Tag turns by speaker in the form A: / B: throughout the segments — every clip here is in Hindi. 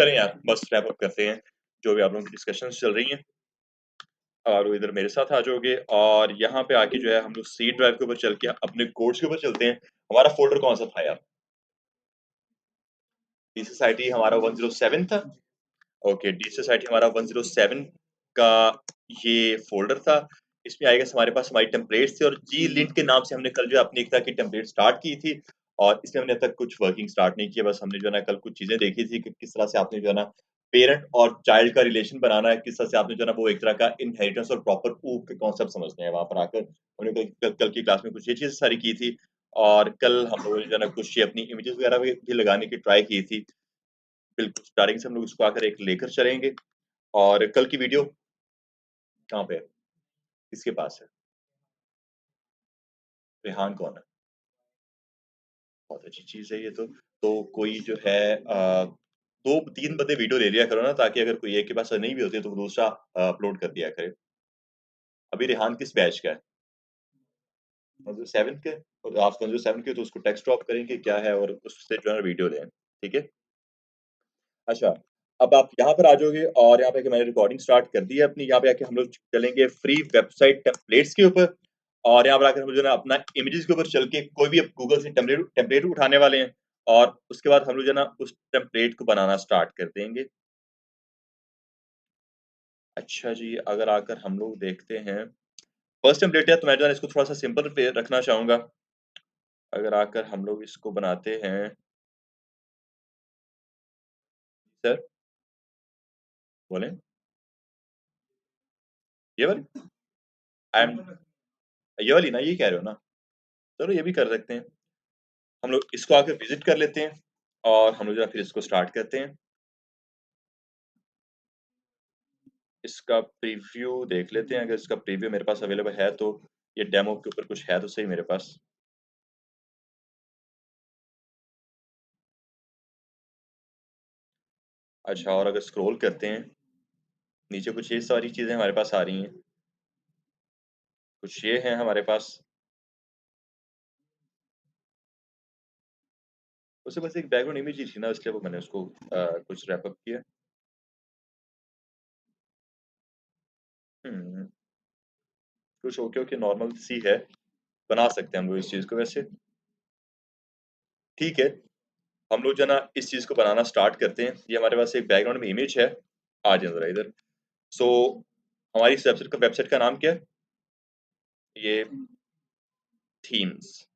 A: चलें यार, बस रैप अप करते हैं जो भी आप लोगों की डिस्कशंस चल रही हैं। और वो इधर मेरे साथ आ जाओगे और यहाँ पे आके जो है हम लोग सी ड्राइव के ऊपर चल के अपने कोड्स के ऊपर चलते हैं। हमारा फोल्डर कौन सा था यार? डी सोसाइटी हमारा 107 था। ओके, डी सोसाइटी हमारा 107 का ये फोल्डर था। इसमें आएगा हमारे पास हमारी टेम्पलेट्स थे और जी लिंट के नाम से हमने कल जो है अपनी एक तरह की टेम्पलेट स्टार्ट की थी। और इसमें हमने अब तक कुछ वर्किंग स्टार्ट नहीं किया, बस हमने जो है ना कल कुछ चीजें देखी थी कि किस तरह से आपने जो है ना पेरेंट और चाइल्ड का रिलेशन बनाना है, किस तरह से आपने जो है ना वो एक तरह का इनहेरिटेंस और प्रॉपर ऊप के कॉन्सेप्ट समझने हैं। वहां पर आकर हमने कल की क्लास में कुछ ये चीजें सारी की थी। और कल हम लोगों ने जो है ना कुछ ये अपनी इमेजेस वगैरह भी लगाने की ट्राई की थी। बिल्कुल स्टार्टिंग से हम लोग इसको आकर एक लेकर चलेंगे। और कल की वीडियो कहाँ पे है? किसके पास है? रेहान कौन है? बहुत अच्छी चीज़ है ये तो। तो कोई जो है 2-3 बंदे वीडियो ले लिया करो ना, ताकि अगर कोई एक के पास नहीं भी होती है तो वो दूसरा अपलोड कर दिया करे। अभी रेहान किस बैच का है? 107 के? और आप 107 के हो तो उसको टेक्स्ट ड्रॉप करेंगे क्या है और उससे जो है ना वीडियो दें। ठीक है? अच्छा, अब आप यहाँ पर आ जाओगे और यहाँ पे मैंने रिकॉर्डिंग स्टार्ट कर दी है अपनी। यहाँ पे आके हम लोग चलेंगे फ्री वेबसाइट टेम्पलेट्स के ऊपर। और यहाँ पर आकर हम लोग जो है ना अपना इमेजेस के ऊपर चल के कोई भी गूगल से टेम्पलेट उठाने वाले हैं। और उसके बाद हम लोग जो है ना उस टेम्पलेट को बनाना स्टार्ट कर देंगे। अच्छा जी, अगर आकर हम लोग देखते हैं फर्स्ट टेम्पलेट है, तो मैं जो है इसको थोड़ा सा सिंपल पे रखना चाहूंगा। अगर आकर हम लोग इसको बनाते हैं सर, बोलें ये वाली आई एम ये वाली ना, ये कह रहे हो ना? चलो ये भी कर सकते हैं। हम लोग इसको आकर विजिट कर लेते हैं और हम लोग जो है फिर इसको स्टार्ट करते हैं। इसका प्रीव्यू देख लेते हैं, अगर इसका प्रीव्यू मेरे पास अवेलेबल है तो। ये डेमो के ऊपर कुछ है तो सही मेरे पास। अच्छा, और अगर स्क्रॉल करते हैं नीचे, कुछ ये सारी चीजें हमारे पास आ रही हैं। कुछ ये है हमारे पास। उससे बस एक बैकग्राउंड इमेज ही थी ना, इसलिए वो मैंने उसको कुछ रैप अप किया। हम्म, कुछ ओके ओके नॉर्मल सी है। बना सकते हैं हम लोग इस चीज को वैसे। ठीक है, हम लोग जो है ना इस चीज को बनाना स्टार्ट करते हैं। ये हमारे पास एक बैकग्राउंड में इमेज है। आ जाए जरा इधर। सो हमारी इस वेबसाइट का नाम क्या है? ये थीम्स।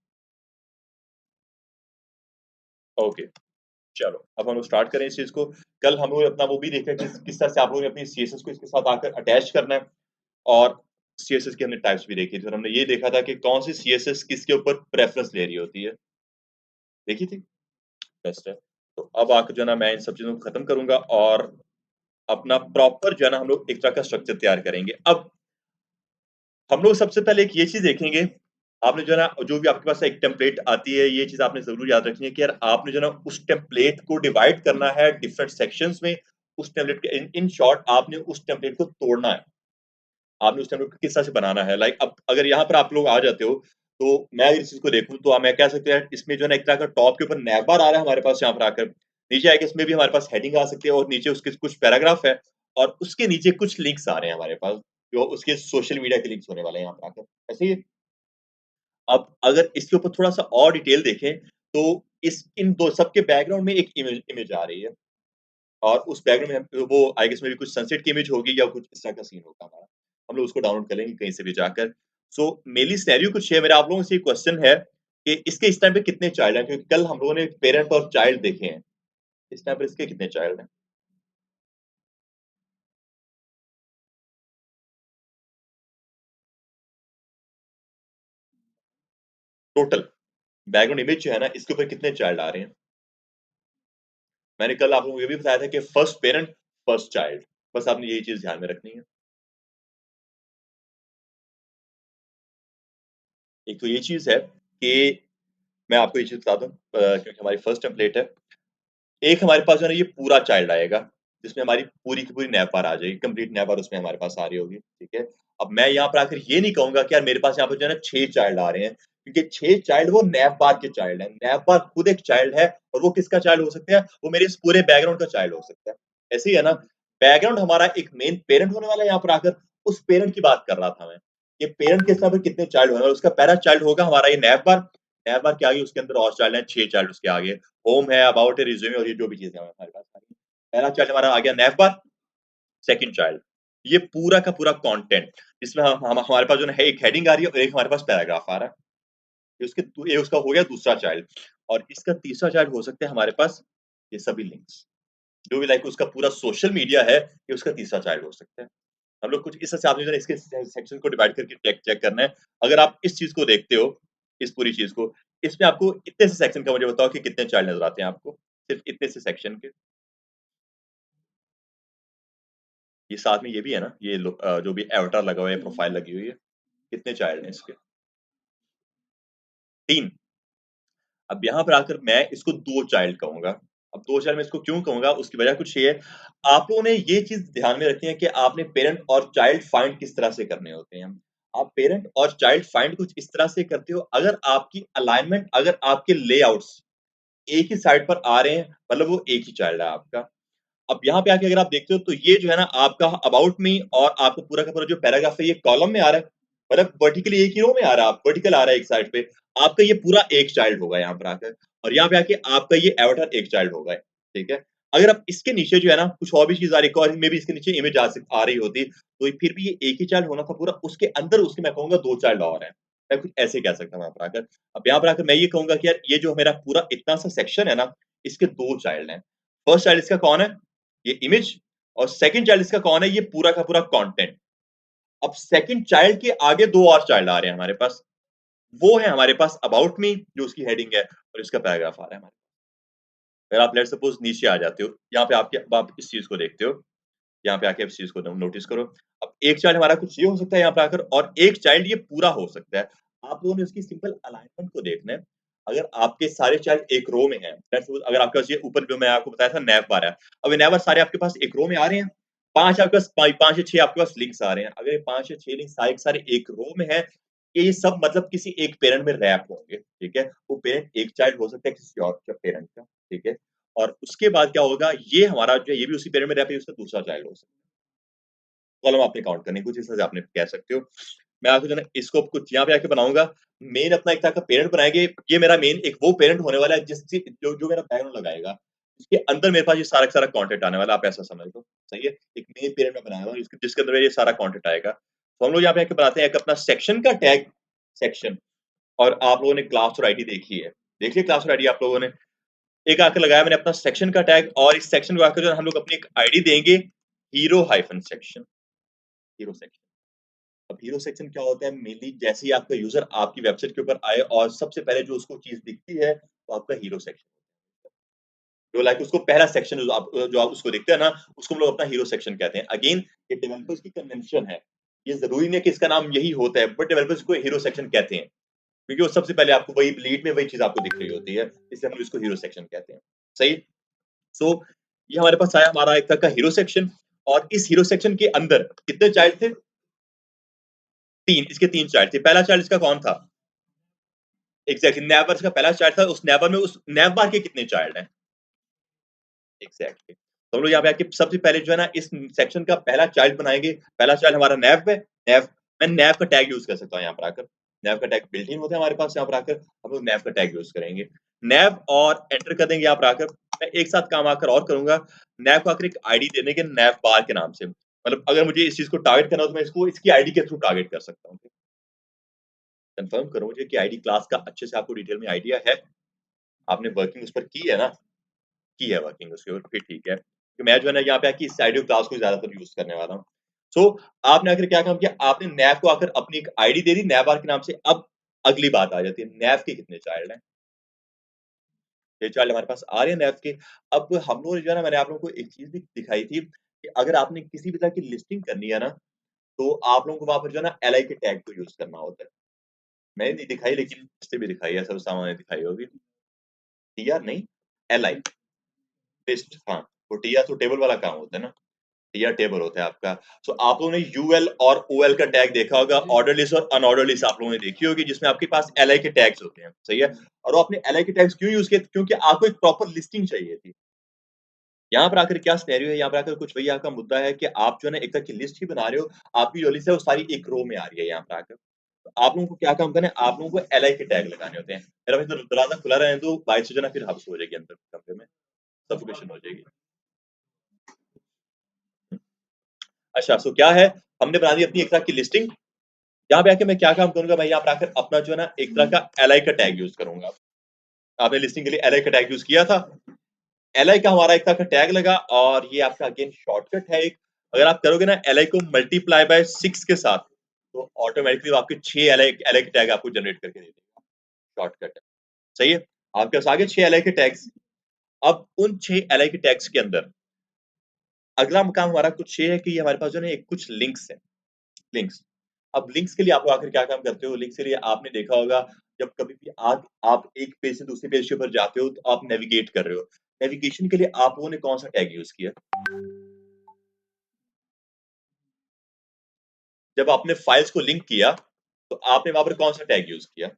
A: ओके, चलो अब हम लोग स्टार्ट करें इस चीज को। कल हम लोग अपना वो भी देखा कि किस तरह से आप लोगों ने अपनी सीएसएस को इसके साथ आकर अटैच करना है। और सीएसएस की हमने टाइप्स भी देखी थी और हमने ये देखा था कि कौन सी सीएसएस किसके ऊपर प्रेफरेंस ले रही होती है। देखी थी? बेस्ट है। तो अब आकर जो है ना मैं इन सब चीजों को खत्म करूंगा और अपना प्रॉपर जो है ना हम लोग एक तरह का स्ट्रक्चर तैयार करेंगे। अब हम लोग सबसे पहले एक ये चीज देखेंगे। आपने जो है ना जो भी आपके पास एक टेम्पलेट आती है, ये चीज आपने जरूर याद रखनी है कि यार आपने जो है ना उस टेम्पलेट को डिवाइड करना है डिफरेंट सेक्शंस में। उस टेम्पलेट के इन शॉर्ट आपने उस टेम्पलेट को तोड़ना है। आपने उस टेम्पलेट को किस तरह से बनाना है, लाइक अब अगर यहाँ पर आप लोग आ जाते हो तो मैं इस चीज को देखूं तो मैं कह सकते हैं इसमें जो है ना एक तरह का टॉप के ऊपर नैव बार आ रहा है हमारे पास। यहाँ पर आकर नीचे आएगा, इसमें भी हमारे पास हेडिंग आ सकती है और नीचे उसके कुछ पैराग्राफ है। और उसके नीचे कुछ लिंक्स आ रहे हैं हमारे पास, जो उसके सोशल मीडिया के लिंक्स होने वाले हैं यहाँ पर आकर ऐसे ही। अब अगर इसके ऊपर थोड़ा सा और डिटेल देखें तो इस इन दो सबके बैकग्राउंड में एक इमेज इमेज आ रही है। और उस बैकग्राउंड में वो आई गेस में भी कुछ सनसेट की इमेज होगी या कुछ इस तरह का सीन होगा हमारा। हम लोग उसको डाउनलोड कर लेंगे कहीं से भी जाकर। सो मेनली सिनेरियो कुछ है, मेरा आप लोगों से क्वेश्चन है कि इसके इस टाइम पे कितने चाइल्ड हैं, क्योंकि कल हम लोगों ने पेरेंट और चाइल्ड देखे हैं। इस टाइम पर इसके कितने चाइल्ड हैं टोटल? बैकग्राउंड इमेज जो है ना इसके ऊपर कितने चाइल्ड आ रहे हैं? मैंने कल आप लोगों को ये भी बताया था कि फर्स्ट पेरेंट फर्स्ट चाइल्ड। बस आपने यही चीज ध्यान में रखनी है। एक तो ये चीज है कि मैं आपको ये चीज बता दूं, क्योंकि हमारी फर्स्ट टेम्पलेट है। एक हमारे पास जो है ना ये पूरा चाइल्ड आएगा, जिसमें हमारी पूरी की पूरी नैपार आ जाएगी, कंप्लीट नैपार उसमें हमारे पास आ रही होगी। ठीक है, अब मैं यहाँ पर आकर ये नहीं कहूंगा कि यार मेरे पास यहाँ पर जो है ना 6 चाइल्ड आ रहे हैं, क्योंकि 6 चाइल्ड वो नैव बार के चाइल्ड हैं। नैव बार खुद एक चाइल्ड है और वो किसका चाइल्ड हो सकता है? वो मेरे इस पूरे बैकग्राउंड का चाइल्ड हो सकता है। ऐसे ही है ना, बैकग्राउंड हमारा एक मेन पेरेंट होने वाला है यहाँ पर आकर, उस पेरेंट की बात कर रहा था मैं। ये पेरेंट के हिसाब से कितने चाइल्ड होने वाले, उसका पहला चाइल्ड होगा हमारा ये नैव बार। नैव बार के आगे उसके अंदर और चाइल्ड हैं, 6 चाइल्ड उसके आगे। होम है, अबाउट है, रिज्यूमे और ये जो भी चीज़ें हैं हमारे पास। पहला चाइल्ड हमारा आ गया नैव बार, सेकंड चाइल्ड। ये पूरा का पूरा कंटेंट इसमें हम हमारे पास जो है एक हेडिंग आ रही है और एक हमारे पास पैराग्राफ आ रहा है। ये उसका हो गया दूसरा चाइल्ड और इसका तीसरा चाइल्ड हो सकता है हमारे पास ये सभी लिंक्स। जो भी लाइक उसका पूरा सोशल मीडिया है, ये उसका तीसरा चाइल्ड हो सकता है। हम लोग कुछ इस हिसाब से जो है इसके सेक्शन को डिवाइड करके चेक चेक करना है। अगर आप इस चीज़ को देखते हो, इस पूरी चीज़ को, इसमें आपको इतने से सेक्शन का मुझे बताओ कि कितने चाइल्ड नज़र आते हैं आपको? सिर्फ इतने से सेक्शन के। ये साथ में ये भी है ना, जो भी एवाटार लगा हुआ है, प्रोफाइल लगी हुई है, कितने चाइल्ड हैं इसके? 3। अब यहाँ पर आकर मैं इसको 2 चाइल्ड कहूँगा। अब 2 चाइल्ड मैं इसको क्यों कहूँगा, उसकी वजह कुछ ये है, आप लोगों ने ये चीज़ ध्यान में रखनी है कि आपने पेरेंट और चाइल्ड फाइंड किस तरह से करने होते हैं। आप पेरेंट और चाइल्ड फाइंड कुछ इस तरह से करते हो, अगर आपकी अलाइनमेंट, अगर आपके लेआउट्स एक ही साइड पर आ रहे हैं, मतलब वो एक ही चाइल्ड है आपका। अब यहाँ पे आके अगर आप देखते हो तो ये जो है ना आपका अबाउट मी और आपका पूरा का पूरा जो पैराग्राफ है ये कॉलम में आ रहा है। मतलब वर्टिकली एक ही रो में आ रहा है, वर्टिकल आ रहा है एक साइड पे। आपका ये पूरा एक चाइल्ड होगा यहाँ पर आकर और यहाँ पे आके आपका ये एवाटार एक चाइल्ड होगा, ठीक है? अगर आप इसके नीचे जो है ना कुछ और भी चीज़ आ रही है, और मे बी इसके नीचे इमेज आ रही होती, तो फिर भी ये एक ही चाइल्ड होना था पूरा, उसके अंदर उसके मैं कहूँगा 2 चाइल्ड और हैं। मैं कुछ ऐसे कह सकता हूँ यहाँ पर आकर। अब यहाँ पर आकर मैं ये कहूँगा कि यार ये जो मेरा पूरा इतना सा सेक्शन है ना, इसके 2 चाइल्ड हैं। फर्स्ट चाइल्ड इसका कौन है? ये इमेज और सेकंड चाइल्ड इसका कौन है? ये पूरा का पूरा कंटेंट। अब सेकंड चाइल्ड के आगे 2 और चाइल्ड आ रहे हैं हमारे पास। वो है हमारे पास अबाउट मी जो उसकी हेडिंग है और इसका पैराग्राफ आ रहा है हमारे। अगर आप लेट्स सपोज़ नीचे आ जाते हो, यहाँ पे आप इस चीज़ को देखते हो, यहाँ पे आके इस चीज़ को नोटिस करो। अब एक चाइल्ड हमारा कुछ ये हो सकता है यहाँ पे आकर और एक चाइल्ड ये पूरा हो सकता है। आप लोगों ने उसकी सिंपल अलाइनमेंट को देखना है। अगर आपके सारे चाइल्ड एक रो में हैं, लेट्स सपोज़ अगर आपके पास ये ऊपर जो मैं आपको बताया था नैव बार है। अब ये नैव बार सारे आपके पास एक रो में आ रहे हैं। 5 आपके पास 5 या 6 आपके पास लिंक्स आ रहे हैं। अगर ये 5 या 6 लिंक सारे के सारे एक रो में हैं, ये सब मतलब किसी एक पेरेंट में रैप होंगे, ठीक है? वो पेरेंट एक चाइल्ड हो सकता है किसी और के पेरेंट का, ठीक है? और उसके बाद क्या होगा, ये हमारा जो है ये भी उसी पेरेंट में रैप है, उसका दूसरा चाइल्ड हो सकता है। कॉलम आपने काउंट करनी है, कुछ इस तरह से आपने कह सकते हो। मैं आपको जो है ना इसको कुछ यहाँ पे आके बनाऊँगा, मेन अपना एक तरह का पेरेंट बनाएँगे, ये मेरा मेन एक वो पेरेंट होने वाला है जिससे जो जो मेरा बैकग्राउंड लगाएगा। इसके अंदर मेरे पास ये सारा का सारा कंटेंट आने वाला है, आप ऐसा समझ लो, सही है? एक मेन पेरेंट मैं बनाया हुआ हूँ जिसके अंदर ये सारा कंटेंट आएगा। तो हम लोग यहाँ पे आके बनाते हैं एक अपना सेक्शन का टैग, सेक्शन और आप लोगों ने क्लास और आईडी देखी है। देख लिया क्लास और आईडी आप लोगों ने? एक आके लगाया मैंने अपना सेक्शन का टैग और इस सेक्शन को आकर जो है हम लोग अपनी एक आईडी देंगे, hero hyphen section, hero section. अब हीरो सेक्शन क्या होता है मेनली जैसे ही आपका यूज़र आपकी वेबसाइट के ऊपर आए और सबसे पहले जो उसको चीज़ दिखती है, वो आपका हीरो सेक्शन। जो लाइक उसको पहला सेक्शन जो आप उसको देखते हैं ना, उसको हम लोग अपना हीरो सेक्शन कहते हैं। अगेन ये डेवलपर्स की कन्वेंशन है। ये ज़रूरी नहीं है कि इसका नाम यही होता है, बट डेवलपर्स को हीरो सेक्शन कहते हैं। क्योंकि वो सबसे पहले आपको वही लीड में वही चीज़ आपको दिख रही होती है, इसलिए हम लोग इसको हीरो सेक्शन कहते हैं। सही? सो ये हमारे पास आया हमारा एक तरह का हीरो सेक्शन और इस हीरो सेक्शन के अंदर कितने चाइल्ड थे? 3 इसके 3 चाइल्ड थे। पहला चाइल्ड इसका कौन था? एग्ज़ैक्टली नेवर का पहला चाइल्ड था, उस नेवर में उस नेवर के कितने चाइल्ड हैं? एग्ज़ैक्टली। तो हम लोग यहाँ पे आके सबसे पहले जो है ना इस सेक्शन का पहला चाइल्ड बनाएँगे। पहला चाइल्ड हमारा नेव है, नेव मैं नेव का टैग यूज़ कर सकता हूँ यहाँ पर आकर। नेव का टैग बिल्ट इन होता है हमारे पास यहाँ पर आकर, हम लोग नेव का टैग यूज़ करेंगे। नेव और एंटर कर देंगे यहाँ पर आकर। मैं एक साथ काम आकर और करूँगा, नेव को आकर एक आईडी दे देंगे नेव बार के नाम से। मतलब अगर मुझे इस चीज़ को टारगेट करना हो तो मैं इसको इसकी आईडी के थ्रू टारगेट कर सकता हूँ। कन्फर्म करो मुझे कि आईडी क्लास का अच्छे से आपको डिटेल में आइडिया है? आपने वर्किंग उस पर की है ना? की है वर्किंग उसके ऊपर, फिर ठीक है। तो मैं जो है ना यहाँ पे आके इस आईडी क्लास को ज़्यादातर यूज़ करने वाला हूँ। सो आपने आखिर क्या काम किया, आपने नैव को आकर अपनी एक आईडी दे दी नैव के नाम से। अब अगली बात आ जाती है, नैव के कितने चाइल्ड हैं? 6 चाइल्ड हमारे पास आ रहे हैं नैव के। अब हम लोगों ने जो है ना मैंने आप लोगों को एक चीज़ भी दिखाई थी कि अगर आपने किसी भी तरह की लिस्टिंग करनी है ना, तो आप लोगों को वहाँ पर जो है ना एलआई के टैग को यूज़ करना होता है। मैंने नहीं दिखाई लेकिन इससे भी दिखाई है, सब सामने दिखाई होगी। टीआर नहीं, एलआई लिस्ट हाँ, वो टीआर तो टेबल वाला काम होता है ना। या टेबल होता है आपका। सो आप लोगों ने यूएल और ओएल का टैग देखा होगा, ऑर्डर लिस्ट और अनऑर्डर लिस्ट आप लोगों ने देखी होगी, जिसमें आपके पास एलआई के टैग्स होते हैं, सही है। और वो आपने एलआई के टैग्स क्यों यूज किए? क्योंकि आपको एक प्रॉपर लिस्टिंग चाहिए थी। यहाँ पर आकर क्या सिनेरियो है, यहाँ पर आकर कुछ वही आपका मुद्दा है कि आप जो है ना एक तरह की लिस्ट ही बना रहे हो, आपकी जो लिस्ट है वो सारी एक रो में आ रही है यहाँ पर आकर। तो आप लोगों को क्या काम करना है, आप लोगों को एलआई के टैग लगाने होते हैं। मेरा भाई दरवाजा खुला रहने दो, बारिश से जो है ना फिर हब्स हो जाएगी अंदर कमरे में, सफोकेशन हो जाएगी। अच्छा, सो क्या है, हमने बना दी अपनी एक तरह की लिस्टिंग। यहाँ पे आके मैं क्या काम करूंगा, मैं यहाँ पर आकर अपना जो है ना एक तरह का एलआई का टैग यूज करूंगा। आपने लिस्टिंग के लिए एलआई का टैग यूज किया था, एलआई का हमारा एक तरह का टैग लगा, और ये आपका अगेन शॉर्टकट है एक। अगर आप करोगे ना एलआई को मल्टीप्लाई बाय 6 के साथ, तो ऑटोमेटिकली आपके 6 एलआई एलआई के टैग आपको जनरेट करके दे देगा। शॉर्टकट है, सही है। आपके पास आगे 6 एलआई के टैग्स। अब उन 6 एलआई के टैग्स के अंदर अगला काम हमारा कुछ ये है कि हमारे पास जो है कुछ लिंक्स है, लिंक्स। अब लिंक्स के लिए आप आखिर क्या काम करते हो? लिंक्स के लिए आपने देखा होगा, जब कभी भी आप एक पेज से दूसरे पेज के ऊपर जाते हो, तो आप नेविगेट कर रहे हो। नेविगेशन के लिए आप लोगों ने कौन-सा टैग यूज़ किया? जब आपने फाइल्स को लिंक किया, तो आपने वहाँ पर कौन-सा टैग यूज़ किया?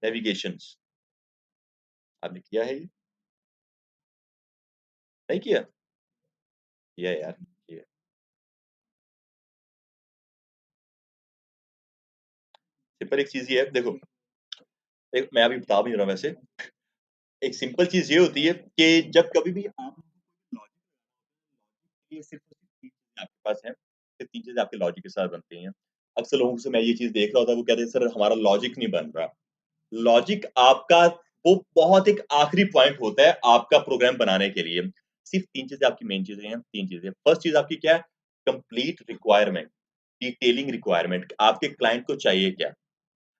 A: नेविगेशंस। आपने किया है ये? नहीं किया? किया है यार, किया। सिंपल एक चीज़ ये है, देखो, एक मैं अभी बता भी नहीं रहा वैसे। एक सिंपल चीज़ ये होती है कि जब कभी भी आप लॉजिक, ये सिर्फ और सिर्फ 3 चीज़ें आपके पास हैं, सिर्फ 3 चीज़ें आपके लॉजिक के साथ बनती हैं। अक्सर लोगों से मैं ये चीज़ देख रहा होता है, वो कहते हैं सर हमारा लॉजिक नहीं बन रहा। लॉजिक आपका वो बहुत एक आखिरी पॉइंट होता है आपका प्रोग्राम बनाने के लिए। सिर्फ 3 चीज़ें आपकी मेन चीज़ें हैं, 3 चीज़ें। फर्स्ट चीज़ आपकी क्या है? कंप्लीट रिक्वायरमेंट, डिटेलिंग रिक्वायरमेंट, आपके क्लाइंट को चाहिए क्या?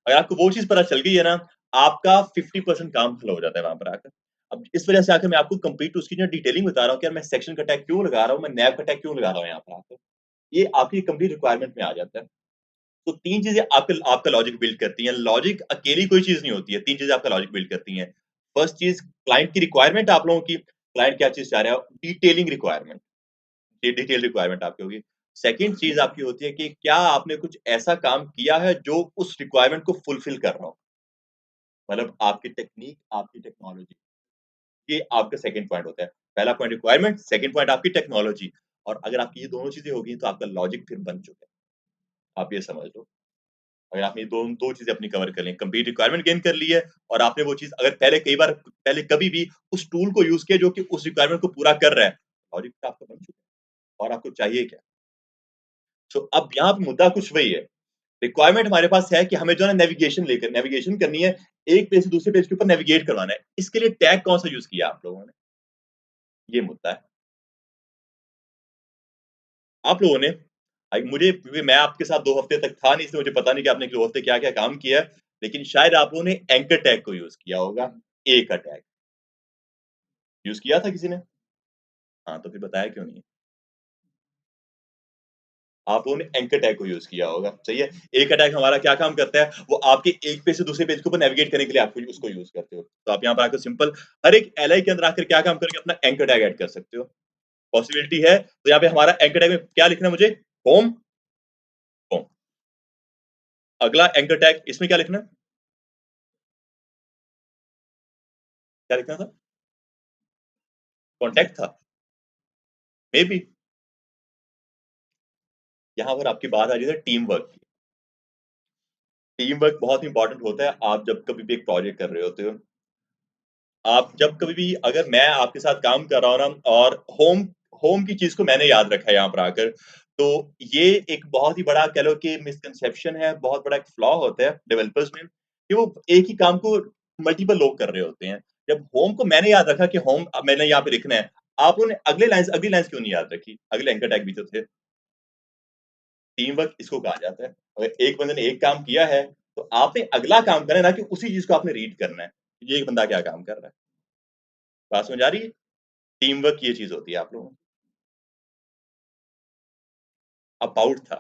A: अगर आपको वो चीज़ पता चल गई है ना, आपका 50% काम हल हो जाता है वहाँ पर आकर। अब इस वजह से आकर मैं आपको कंप्लीट उसकी जो डिटेलिंग बता रहा हूँ कि यार मैं सेक्शन का टैग क्यों लगा रहा हूँ, मैं नैव का टैग क्यों लगा रहा हूँ यहाँ पर आकर। ये आपकी कंप्लीट रिक्वायरमेंट में आ जाता है। तो 3 चीज़ें आपका आपका लॉजिक बिल्ड करती हैं। लॉजिक अकेली कोई चीज़ नहीं होती है, 3 चीज़ें आपका लॉजिक बिल्ड करती हैं। फर्स्ट चीज़, क्लाइंट की रिक्वायरमेंट आप लोगों की, क्लाइंट क्या चीज़ चाह रहा है, डिटेलिंग रिक्वायरमेंट, ये डिटेल रिक्वायरमेंट आपकी होगी। सेकंड चीज़ आपकी होती है कि क्या आपने कुछ ऐसा काम किया है जो उस रिक्वायरमेंट को फुलफिल कर रहा हो। मतलब आपकी टेक्नीक, आपकी टेक्नोलॉजी, ये आपका सेकंड पॉइंट होता है। पहला पॉइंट रिक्वायरमेंट, सेकंड पॉइंट आपकी टेक्नोलॉजी। और अगर आपकी ये दोनों चीज़ें होगी, तो आपका लॉजिक फिर बन चुका है। आप ये समझ लो। अगर आपने ये 2 चीज़ें अपनी कवर कर ली, कंप्लीट रिक्वायरमेंट गेन कर ली है, और आपने वो चीज़ अगर पहले कभी भी उस टूल को यूज़ किया जो कि उस रिक्वायरमेंट को पूरा कर रहा है, लॉजिक तो आपका बन चुका है, और आपको चाहिए क्या? सो अब यहाँ पे मुद्दा कुछ वही है। रिक्वायरमेंट हमारे पास है कि हमें जो है नेविगेशन करनी है, एक पेज से दूसरे पेज के ऊपर नेविगेट करवाना है। इसके लिए टैग कौन-सा यूज़ किया आप लोगों ने? ये मुद्दा है। आप लोगों ने, मुझे, क्योंकि मैं आपके साथ 2 हफ्ते तक था नहीं, इसलिए मुझे पता नहीं कि आपने 2 हफ्ते क्या-क्या काम किया है। लेकिन शायद आप लोगों ने एंकर टैग को यूज़ किया होगा, ए का टैग। यूज़ किया था किसी ने? हाँ, तो फिर बताया क्यों नहीं? आप लोगों ने एंकर टैग को यूज़ किया होगा, सही है। ए का टैग हमारा क्या काम करता है? वो आपके एक पेज से दूसरे पेज के ऊपर नेविगेट करने के लिए आपको उसको यूज़ करते हो। तो आप यहाँ पर आकर सिंपल हर एक एलआई के अंदर आकर क्या काम करोगे? अपना एंकर टैग ऐड कर सकते हो। पॉसिबिलिटी है, तो यहाँ पे हमारा एंकर टैग में क्या लिखना है मुझे? Home, home. अगला एंकर टैग, इसमें क्या लिखना है? क्या लिखना था? कॉन्टैक्ट था? मेबी। यहाँ पर आपकी बात आ रही है टीम वर्क की। टीम वर्क बहुत इंपॉर्टेंट होता है, आप जब कभी भी एक प्रोजेक्ट कर रहे होते हो। आप जब कभी भी, अगर मैं आपके साथ काम कर रहा हूँ ना, और होम होम की चीज़ को मैंने याद रखा है यहाँ पर आकर, तो ये एक बहुत ही बड़ा कह लो कि मिसकंसेप्शन है, बहुत बड़ा एक फ्लॉ होता है डेवलपर्स में, कि वो एक ही काम को मल्टीपल लोग कर रहे होते हैं। जब होम को मैंने याद रखा कि होम मैंने यहाँ पे लिखना है, आप लोगों ने अगली लाइन्स क्यों नहीं याद रखी? अगले एंकर टैग भी तो थे। टीम वर्क इसको कहा जाता है। अगर एक बंदे ने एक काम किया है, तो आपने अगला काम करना है, ना कि उसी चीज़ को आपने रीड करना है। ये एक बंदा क्या काम कर रहा है। बात समझ आ रही है? टीम वर्क ये चीज़ होती है आप लोगों की। अबाउट था,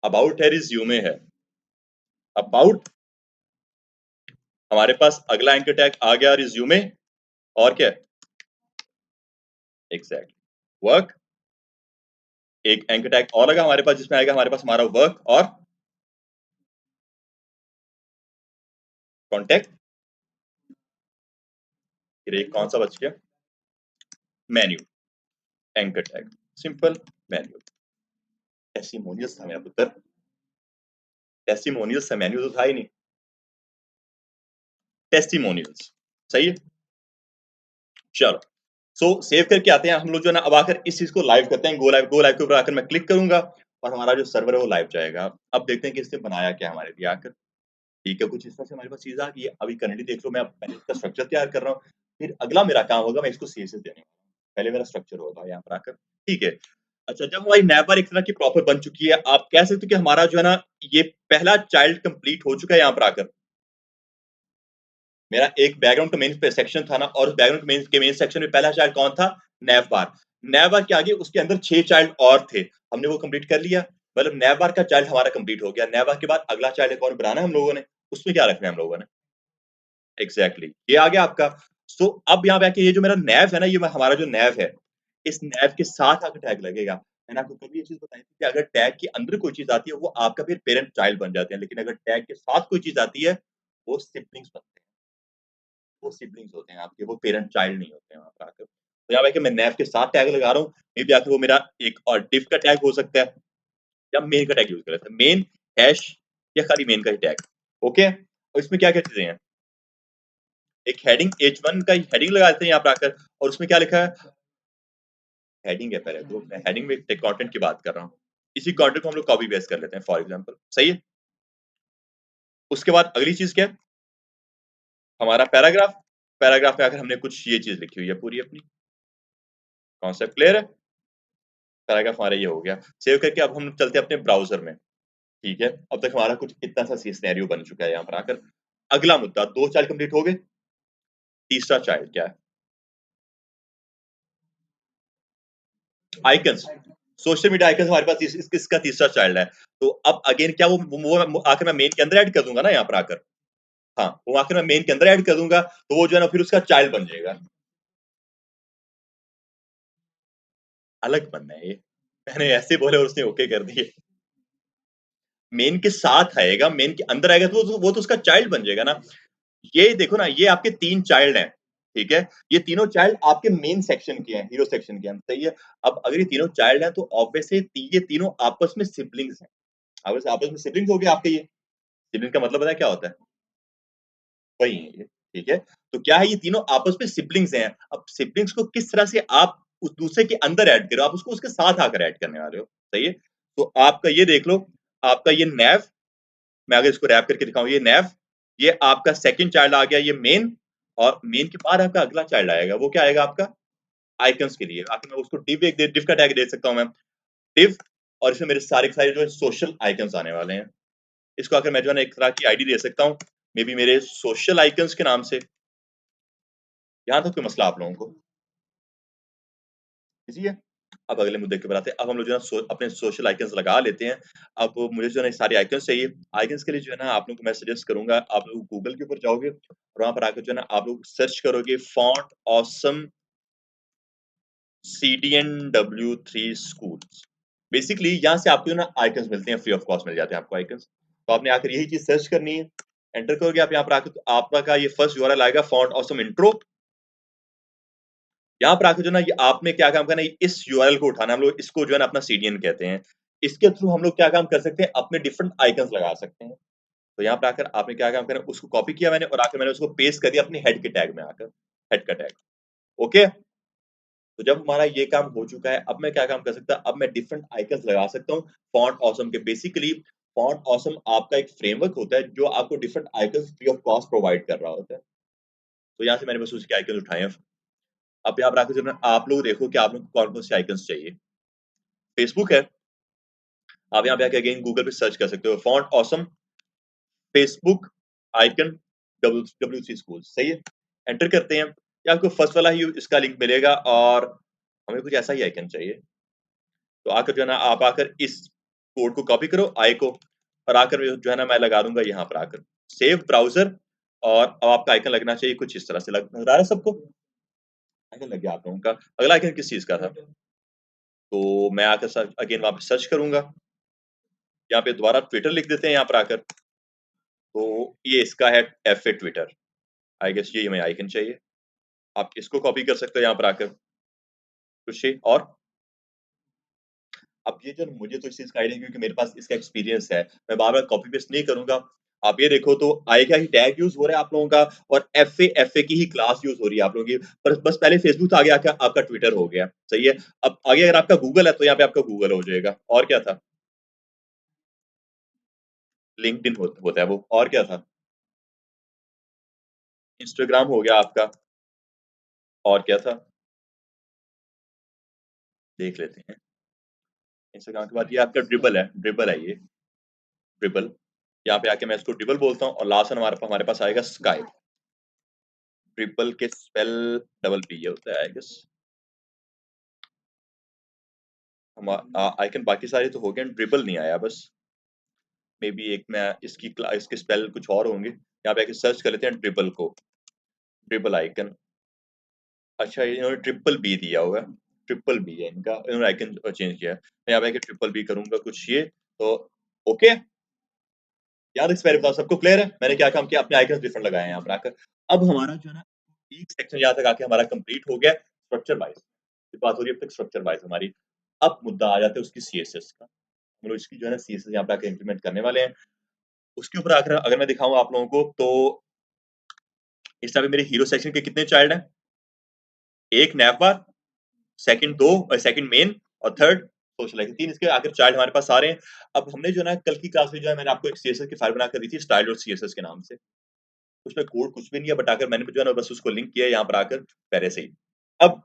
A: अबाउट है, रिज़्यूमे है। अबाउट, हमारे पास अगला एंकर टैग आ गया रिज़्यूमे, और क्या है? एग्ज़ैक्टली, वर्क, एक एंकर टैग और लगा हमारे पास जिसमें आएगा हमारे पास हमारा वर्क और कॉन्टैक्ट, फिर एक कौन सा बच गया, menu, anchor tag, simple menu. Testimonials था मेरा पुत्र, टेस्टिमोनियल्स था, मेन्यू तो था ही नहीं। टेस्टिमोनियल्स, सही है। चलो, सो सेव करके आते हैं हम लोग जो है ना, अब आकर इस चीज को लाइव करते हैं, गो लाइव के ऊपर आकर मैं क्लिक करूंगा और हमारा जो सर्वर है वो लाइव जाएगा। अब देखते हैं कि इसने बनाया क्या हमारे लिए आकर। ठीक है, कुछ इस तरह से हमारे पास चीज आ गई है। अभी करंटली देख लो, मैं पहले इसका स्ट्रक्चर तैयार कर रहा हूँ, फिर अगला मेरा काम होगा मैं इसको सीएसएस देने वाला हूँ। पहले मेरा स्ट्रक्चर होगा यहाँ पर आकर। ठीक है, अच्छा, जब हमारी नैव बार एक तरह की प्रॉपर बन चुकी है, आप कह सकते हो कि हमारा जो है ना, ये पहला चाइल्ड कंप्लीट हो चुका है यहाँ पर आकर। मेरा एक बैकग्राउंड का मेन सेक्शन था ना, और उस बैकग्राउंड के मेन सेक्शन में पहला चाइल्ड कौन था, नैव बार। नैव बार के आगे उसके अंदर 6 चाइल्ड और थे, हमने वो कंप्लीट कर लिया। मतलब नैव बार का चाइल्ड हमारा कंप्लीट हो गया। नैव बार के बाद अगला चाइल्ड एक और बनाना है हम लोगों ने, उसमें क्या रखना है हम लोगों ने, एग्जैक्टली ये आ गया आपका। सो अब यहाँ पे आके ये जो मेरा नैव है ना, ये हमारा जो नैव है, इस नैव के साथ आकर टैग लगेगा। मैंने आपको कभी ये चीज बताई थी कि अगर टैग के अंदर कोई चीज आती है वो आपका फिर पेरेंट चाइल्ड बन जाते हैं, लेकिन अगर टैग के साथ कोई चीज आती है वो सिबलिंग्स बनते हैं। वो सिबलिंग्स होते हैं आपके, वो पेरेंट चाइल्ड नहीं होते हैं वहाँ पर आकर। तो यहाँ पे कि मैं नैव के साथ टैग लगा रहा हूँ, मे बी आकर वो मेरा एक और डिव का टैग हो सकता है, या मेन का टैग यूज कर लेते हैं, मेन हैश, या खाली मेन का ही टैग। ओके, और इसमें क्या क्या चीजें हैं, एक हेडिंग H1 का हेडिंग लगा देते हैं यहाँ पर आकर, और उसमें क्या लिखा है, हेडिंग है पहले तो, मैं हेडिंग में कंटेंट की बात कर रहा हूँ। इसी कंटेंट को हम लोग कॉपी पेस्ट कर लेते हैं फॉर एग्जांपल, सही है। उसके बाद अगली चीज क्या है, हमारा पैराग्राफ। पैराग्राफ में आकर हमने कुछ ये चीज लिखी हुई है पूरी अपनी, कॉन्सेप्ट क्लियर है। पैराग्राफ हमारा ये हो गया सेव करके। अब हम चलते हैं अपने ब्राउजर में। ठीक है, अब तक हमारा कुछ इतना सा सिनेरियो बन चुका है यहाँ पर आकर। अगला मुद्दा, 2 चाइल्ड कंप्लीट हो गए, तीसरा चाइल्ड क्या है, आइकन्स। सोशल मीडिया आइकन्स हमारे पास इसका तीसरा चाइल्ड है। तो अब अगेन क्या वो आकर मैं मेन के अंदर ऐड कर दूंगा ना यहाँ पर आकर। हाँ, वो आकर मैं मेन के अंदर ऐड कर दूंगा, तो वो जो है ना फिर उसका चाइल्ड बन जाएगा। अलग बनना है ये, मैंने ऐसे बोले और उसने ओके कर दिए। मेन के साथ आएगा, मेन के अंदर आएगा तो वो तो उसका चाइल्ड बन जाएगा ना। ये देखो ना, ये आपके 3 चाइल्ड हैं, ठीक है। ये तीनों चाइल्ड आपके मेन सेक्शन के हैं, हीरो सेक्शन के हैं, सही है। अब अगर ये तीनों चाइल्ड हैं तो ऑब्वियसली ये तीनों आपस में सिबलिंग्स हैं। आपस में सिबलिंग्स हो गए आपके ये। सिबलिंग का मतलब पता है क्या होता है, वही है ये, ठीक है। तो क्या है, ये तीनों आपस में सिबलिंग्स हैं। अब सिबलिंग्स को किस तरह से आप उस दूसरे के अंदर ऐड करो, आप उसको उसके साथ आकर ऐड करने वाले हो, सही है। तो आपका ये देख लो, आपका ये नैव, मैं अगर इसको रैप करके दिखाऊं, ये नैव, ये आपका सेकंड चाइल्ड आ गया, ये मेन। और मेन के बाद आपका अगला चाइल्ड आएगा, वो क्या आएगा आपका, आइकन्स के लिए। आखिर मैं उसको डिव का टैग दे सकता हूँ मैं, डिव। और इसमें मेरे सारे के सारे जो है सोशल आइकन्स आने वाले हैं। इसको आकर मैं जो है ना एक तरह की आईडी दे सकता हूँ, मे बी मेरे सोशल आइकन्स के नाम से। यहाँ तक कोई मसला आप लोगों को इजी है। अब अगले मुद्दे के ऊपर आते हैं। अब हम लोग जो है अपने सोशल आइकन्स लगा लेते हैं। अब मुझे जो है ना सारे आइकन्स चाहिए। आइकन्स के लिए जो है ना आप लोगों को मैं सजेस्ट करूंगा, आप लोग गूगल के ऊपर जाओगे और वहां पर आकर जो है ना आप लोग सर्च करोगे font awesome CDNW3 schools. Basically यहाँ से आपको ना आइकन्स मिलते हैं, फ्री ऑफ कॉस्ट मिल जाते हैं आपको आइकन्स। तो आपने आकर यही चीज सर्च करनी है, एंटर करोगे आप यहाँ पर आकर, तो आपका ये फर्स्ट यूआरएल आएगा फॉन्ट ऑसम इंट्रो। यहाँ पर आके जो ना ये आपने क्या काम करना है, इस यूआरएल को उठाना, हम लोग इसको जो है ना अपना सीडीएन कहते हैं। इसके थ्रू हम लोग क्या काम कर सकते हैं, अपने डिफरेंट आइकन्स लगा सकते हैं। तो यहाँ पे आकर आपने क्या काम करना है, उसको कॉपी किया मैंने और आकर मैंने उसको पेस्ट कर दिया अपने हेड के टैग में आकर, हेड का टैग। ओके, तो जब हमारा ये काम हो चुका है, अब मैं क्या काम कर सकता हूँ, अब मैं डिफरेंट आइकन्स लगा सकता हूँ फॉन्ट ऑसम के। बेसिकली फॉन्ट ऑसम आपका एक फ्रेमवर्क होता है जो आपको different icons free of cost provide कर रहा होता है। तो यहाँ से मैंने बस उसके आइकन उठाए हैं। अब यहाँ पर आकर जो है ना आप लोग देखो कि आप लोग को कौन-कौन से आइकन्स चाहिए। फेसबुक है, आप यहाँ पे आके अगेन गूगल पे सर्च कर सकते हो font awesome Facebook icon W3 school, सही है। एंटर करते हैं, ये आपको फर्स्ट वाला ही इसका लिंक मिलेगा और हमें कुछ ऐसा ही आइकन चाहिए। तो आकर जो है ना आप आकर इस कोड को कॉपी करो आई को, और आकर जो है ना मैं लगा दूंगा यहाँ पर आकर सेव ब्राउज़र। और अब आपका आइकन लगना चाहिए कुछ इस तरह से। लग रहा है सबको? आइकन लग गया आप लोगों का। अगला आइकन किस चीज़ का था? तो मैं आकर सर्च अगेन वहाँ पे सर्च करूँगा। यहाँ पे दोबारा ट्विटर लिख देते हैं यहाँ पर आकर। तो ये इसका है F A Twitter. I guess ये हमें आइकन चाहिए। आप इसको कॉपी कर सकते हो यहाँ पर आकर। खुशी और अब ये जो मुझे तो इस चीज़ का आइडिया क्योंकि मेरे पास इसका एक्सपीरियंस है, मैं बार-बार कॉपी पेस्ट नहीं करूँगा। आप ये देखो तो आएगा ही टैग यूज़ हो रहा है आप लोगों का और एफए की ही क्लास यूज़ हो रही है आप लोगों की। पर बस पहले फेसबुक था आगे आके आपका ट्विटर हो गया, सही है? अब आगे अगर आपका गूगल है तो यहाँ पे आपका गूगल हो जाएगा। और क्या था? लिंक्डइन होता है वो और क्या था? इंस्टाग्राम हो गया आपका और क्या था? देख लेते हैं। इंस्टाग्राम के बाद ये आपका ड्रिबल है ये, ड्रिबल। यहाँ पे आके मैं इसको ड्रिबल बोलता हूँ और लास्ट में हमारे पास आएगा स्काई। ट्रिपल के स्पेल डबल पी होता है आई गेस। हम आइकन बाकी सारे तो हो गए, ट्रिपल नहीं आया बस। मे बी एक मैं इसके स्पेल कुछ और होंगे। यहाँ पे आके सर्च कर लेते हैं ट्रिपल को। Triple icon. अच्छा इन्होंने ट्रिपल बी दिया हुआ है। ट्रिपल बी है इनका, इन्होंने आइकन चेंज किया है। मैं यहाँ पे आके ट्रिपल बी करूंगा कुछ ये तो ओके। यार इस बारे बताओ सबको क्लियर है मैंने क्या काम किया, अपने आइकन डिफरेंट लगाए हैं यहाँ पर आकर। अब हमारा जो है ना एक सेक्शन यहाँ तक आके हमारा कंप्लीट हो गया स्ट्रक्चर वाइज। बात हो रही है अब तक स्ट्रक्चर वाइज हमारी। अब मुद्दा आ जाता है उसकी सीएसएस का। हम लोग इसकी जो है ना सीएसएस यहाँ पे आके इम्प्लीमेंट करने वाले हैं। उसके ऊपर अगर अगर मैं दिखाऊं आप लोगों को तो इस टाइम पे मेरे हीरो सेक्शन के कितने चाइल्ड हैं? एक नैवबार, सेकंड दो और सेकंड मेन और थर्ड सोशलाइज, तीन इसके आखिर चाइल्ड हमारे पास आ रहे हैं। अब हमने जो है ना कल की क्लास में जो है मैंने आपको एक सीएसएस की फाइल बनाकर दी थी स्टाइल डॉट सीएसएस के नाम से। उसमें कोड कुछ भी नहीं है बट आकर मैंने जो है ना बस उसको लिंक किया यहाँ पर आकर पहले से ही। अब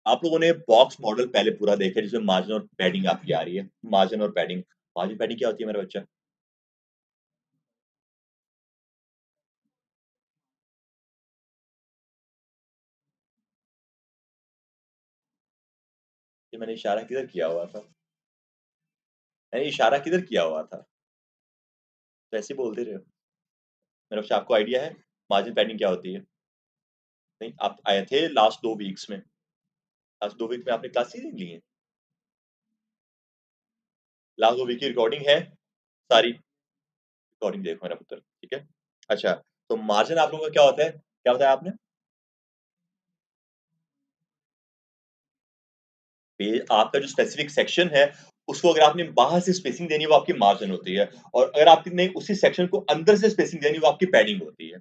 A: आप लोगों ने बॉक्स मॉडल पहले पूरा देखा जिसमें मार्जिन और पैडिंग आपकी आ रही है। मार्जिन और पैडिंग, मार्जिन पैडिंग क्या होती है मेरा बच्चा? ये मैंने इशारा किधर किया हुआ था? मैंने इशारा किधर किया हुआ था? वैसे ही बोल दे रहे हो। मेरे बच्चा आपको आइडिया है मार्जिन पैडिंग क्या होती है? नहीं आप आए थे लास्ट 2 वीक्स में। लास्ट 2 वीक में आपने क्लासेस नहीं ली हैं? लास्ट 2 वीक की रिकॉर्डिंग है सारी। रिकॉर्डिंग देखो मेरा पुत्र, ठीक है? अच्छा, तो मार्जिन आप लोगों का क्या होता है? क्या बताया आपने? आपका जो स्पेसिफिक सेक्शन है, उसको अगर आपने बाहर से स्पेसिंग देनी है, वो आपकी मार्जिन होती है और अगर आपने उसी सेक्शन को अंदर से स्पेसिंग देनी है, वो आपकी पैडिंग होती है।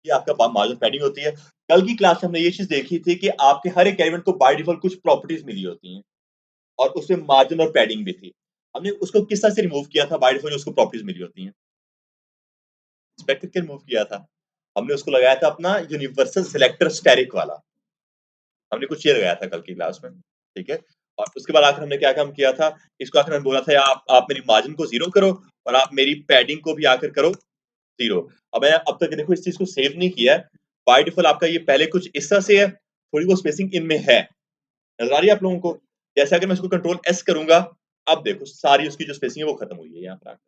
A: ये आपका मार्जिन पैडिंग होती है। कल की क्लास में हमने ये चीज़ देखी थी कि आपके हर एक एलिमेंट को बाय डिफ़ॉल्ट कुछ प्रॉपर्टीज़ मिली होती हैं और उसमें मार्जिन और पैडिंग भी थी। हमने उसको किस तरह से रिमूव किया था बाय डिफ़ॉल्ट जो उसको प्रॉपर्टीज़ मिली होती हैं? इंस्पेक्ट करके रिमूव किया था। हमने उसको लगाया था अपना यूनिवर्सल सिलेक्टर स्टैटिक वाला। हमने कुछ ये लगाया था कल की क्लास में, ठीक है? और उसके बाद आखिर हमने क्या काम किया था, इसको आखिर हमने बोला था आप मेरी मार्जिन को 0 करो और आप मेरी पैडिंग को भी आकर करो 0। अब मैं अब तक देखो इस चीज़ को सेव नहीं किया है। बाय डिफ़ॉल्ट आपका ये पहले कुछ इस तरह से है, थोड़ी बहुत स्पेसिंग इनमें है। नज़र आ रही है आप लोगों को? जैसे अगर मैं इसको कंट्रोल एस करूँगा, अब देखो सारी उसकी जो स्पेसिंग है वो खत्म हुई है यहाँ पर आकर,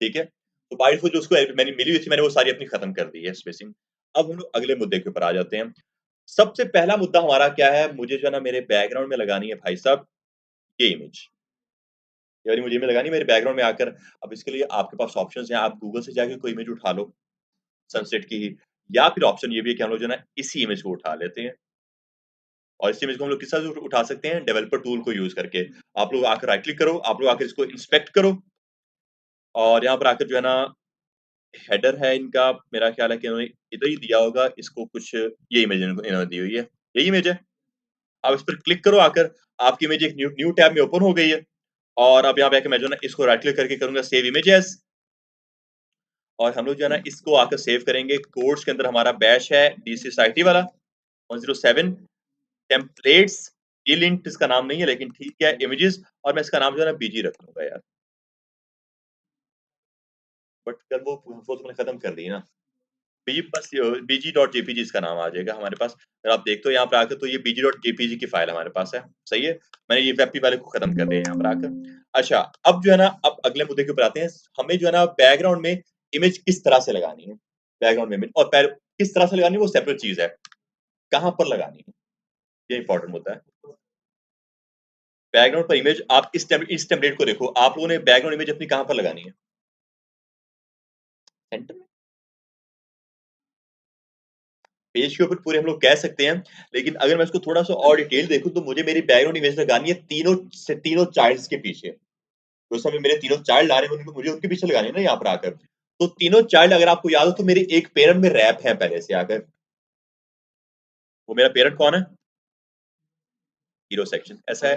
A: ठीक है? तो बाय डिफ़ॉल्ट जो उसको मैंने मिली हुई थी मैंने वो सारी अपनी खत्म कर दी है स्पेसिंग। अब हम लोग अगले मुद्दे के ऊपर आ जाते हैं। सबसे पहला मुद्दा हमारा क्या है, मुझे जो है ना मेरे बैकग्राउंड में लगानी है भाई साहब ये इमेज। ये वाली मुझे में लगानी है मेरे बैकग्राउंड में आकर। अब इसके लिए आपके पास ऑप्शंस हैं, आप गूगल से जाके कोई इमेज उठा लो, सनसेट की ही या फिर ऑप्शन ये भी है कि हम लोग जो है ना इसी इमेज को उठा लेते हैं और इस इमेज को हम लोग किस तरह से उठा सकते हैं डेवलपर टूल को यूज़ करके। आप लोग आकर राइट क्लिक करो, आप लोग आकर इसको इंस्पेक्ट करो और यहाँ पर आकर जो है ना हेडर है इनका मेरा ख्याल है कि इन्होंने इधर ही दिया होगा इसको कुछ ये इमेज इन्होंने दी हुई है। यही इमेज है। आप इस पर क्लिक करो आकर, आपकी इमेज एक न्यू न्यू टैब में ओपन हो गई है और अब यहाँ पे आके मैं जो है ना इसको राइट क्लिक करके करूँगा सेव इमेजेस और हम लोग जो है ना इसको आकर सेव करेंगे। कोड्स के अंदर हमारा बैश है DCSIT वाला 107 टेम्पलेट्स। ये लिंक इसका नाम नहीं है लेकिन ठीक है इमेजेस और मैं इसका नाम जो है ना बीजी रख दूँगा यार। बट कल वो तो मैंने खत्म कर दी ना। बी बस bg.jpg इसका नाम आ जाएगा हमारे पास। अगर आप देखते हो यहाँ पे आकर तो ये bg.jpg की फाइल हमारे पास है, सही है? मैंने ये वेब वाले को खत्म कर दिया यहाँ पर आकर। अच्छा, अब जो है ना अब अगले मुद्दे के ऊपर आते हैं। हमें जो है ना बैकग्राउंड में इमेज किस तरह से लगानी है? बैकग्राउंड में इमेज और किस तरह से लगानी है वो सेपरेट चीज़ है। कहाँ पर लगानी है? ये इम्पोर्टेंट मुद्दा है। बैकग्राउंड पर इमेज आप इस टेम्पलेट को देखो, आप लोगों ने बैकग्राउंड इमेज अपनी कहाँ पर लगानी है? सेंटर में? पेज के ऊपर पूरे हम लोग कह सकते हैं, लेकिन अगर मैं इसको थोड़ा-सा और डिटेल देखूँ तो मुझे मेरी बैकग्राउंड इमेज लगानी है तीनों चाइल्ड्स के पीछे। तो उस समय मेरे तीनों चाइल्ड आ रहे हैं, मुझे उनके पीछे लगानी है ना यहाँ पर आकर। तो तीनों चाइल्ड अगर आपको याद हो तो मेरे एक पेरेंट में रैप है पहले से आकर। वो मेरा पेरेंट कौन है? Hero section. ऐसा है,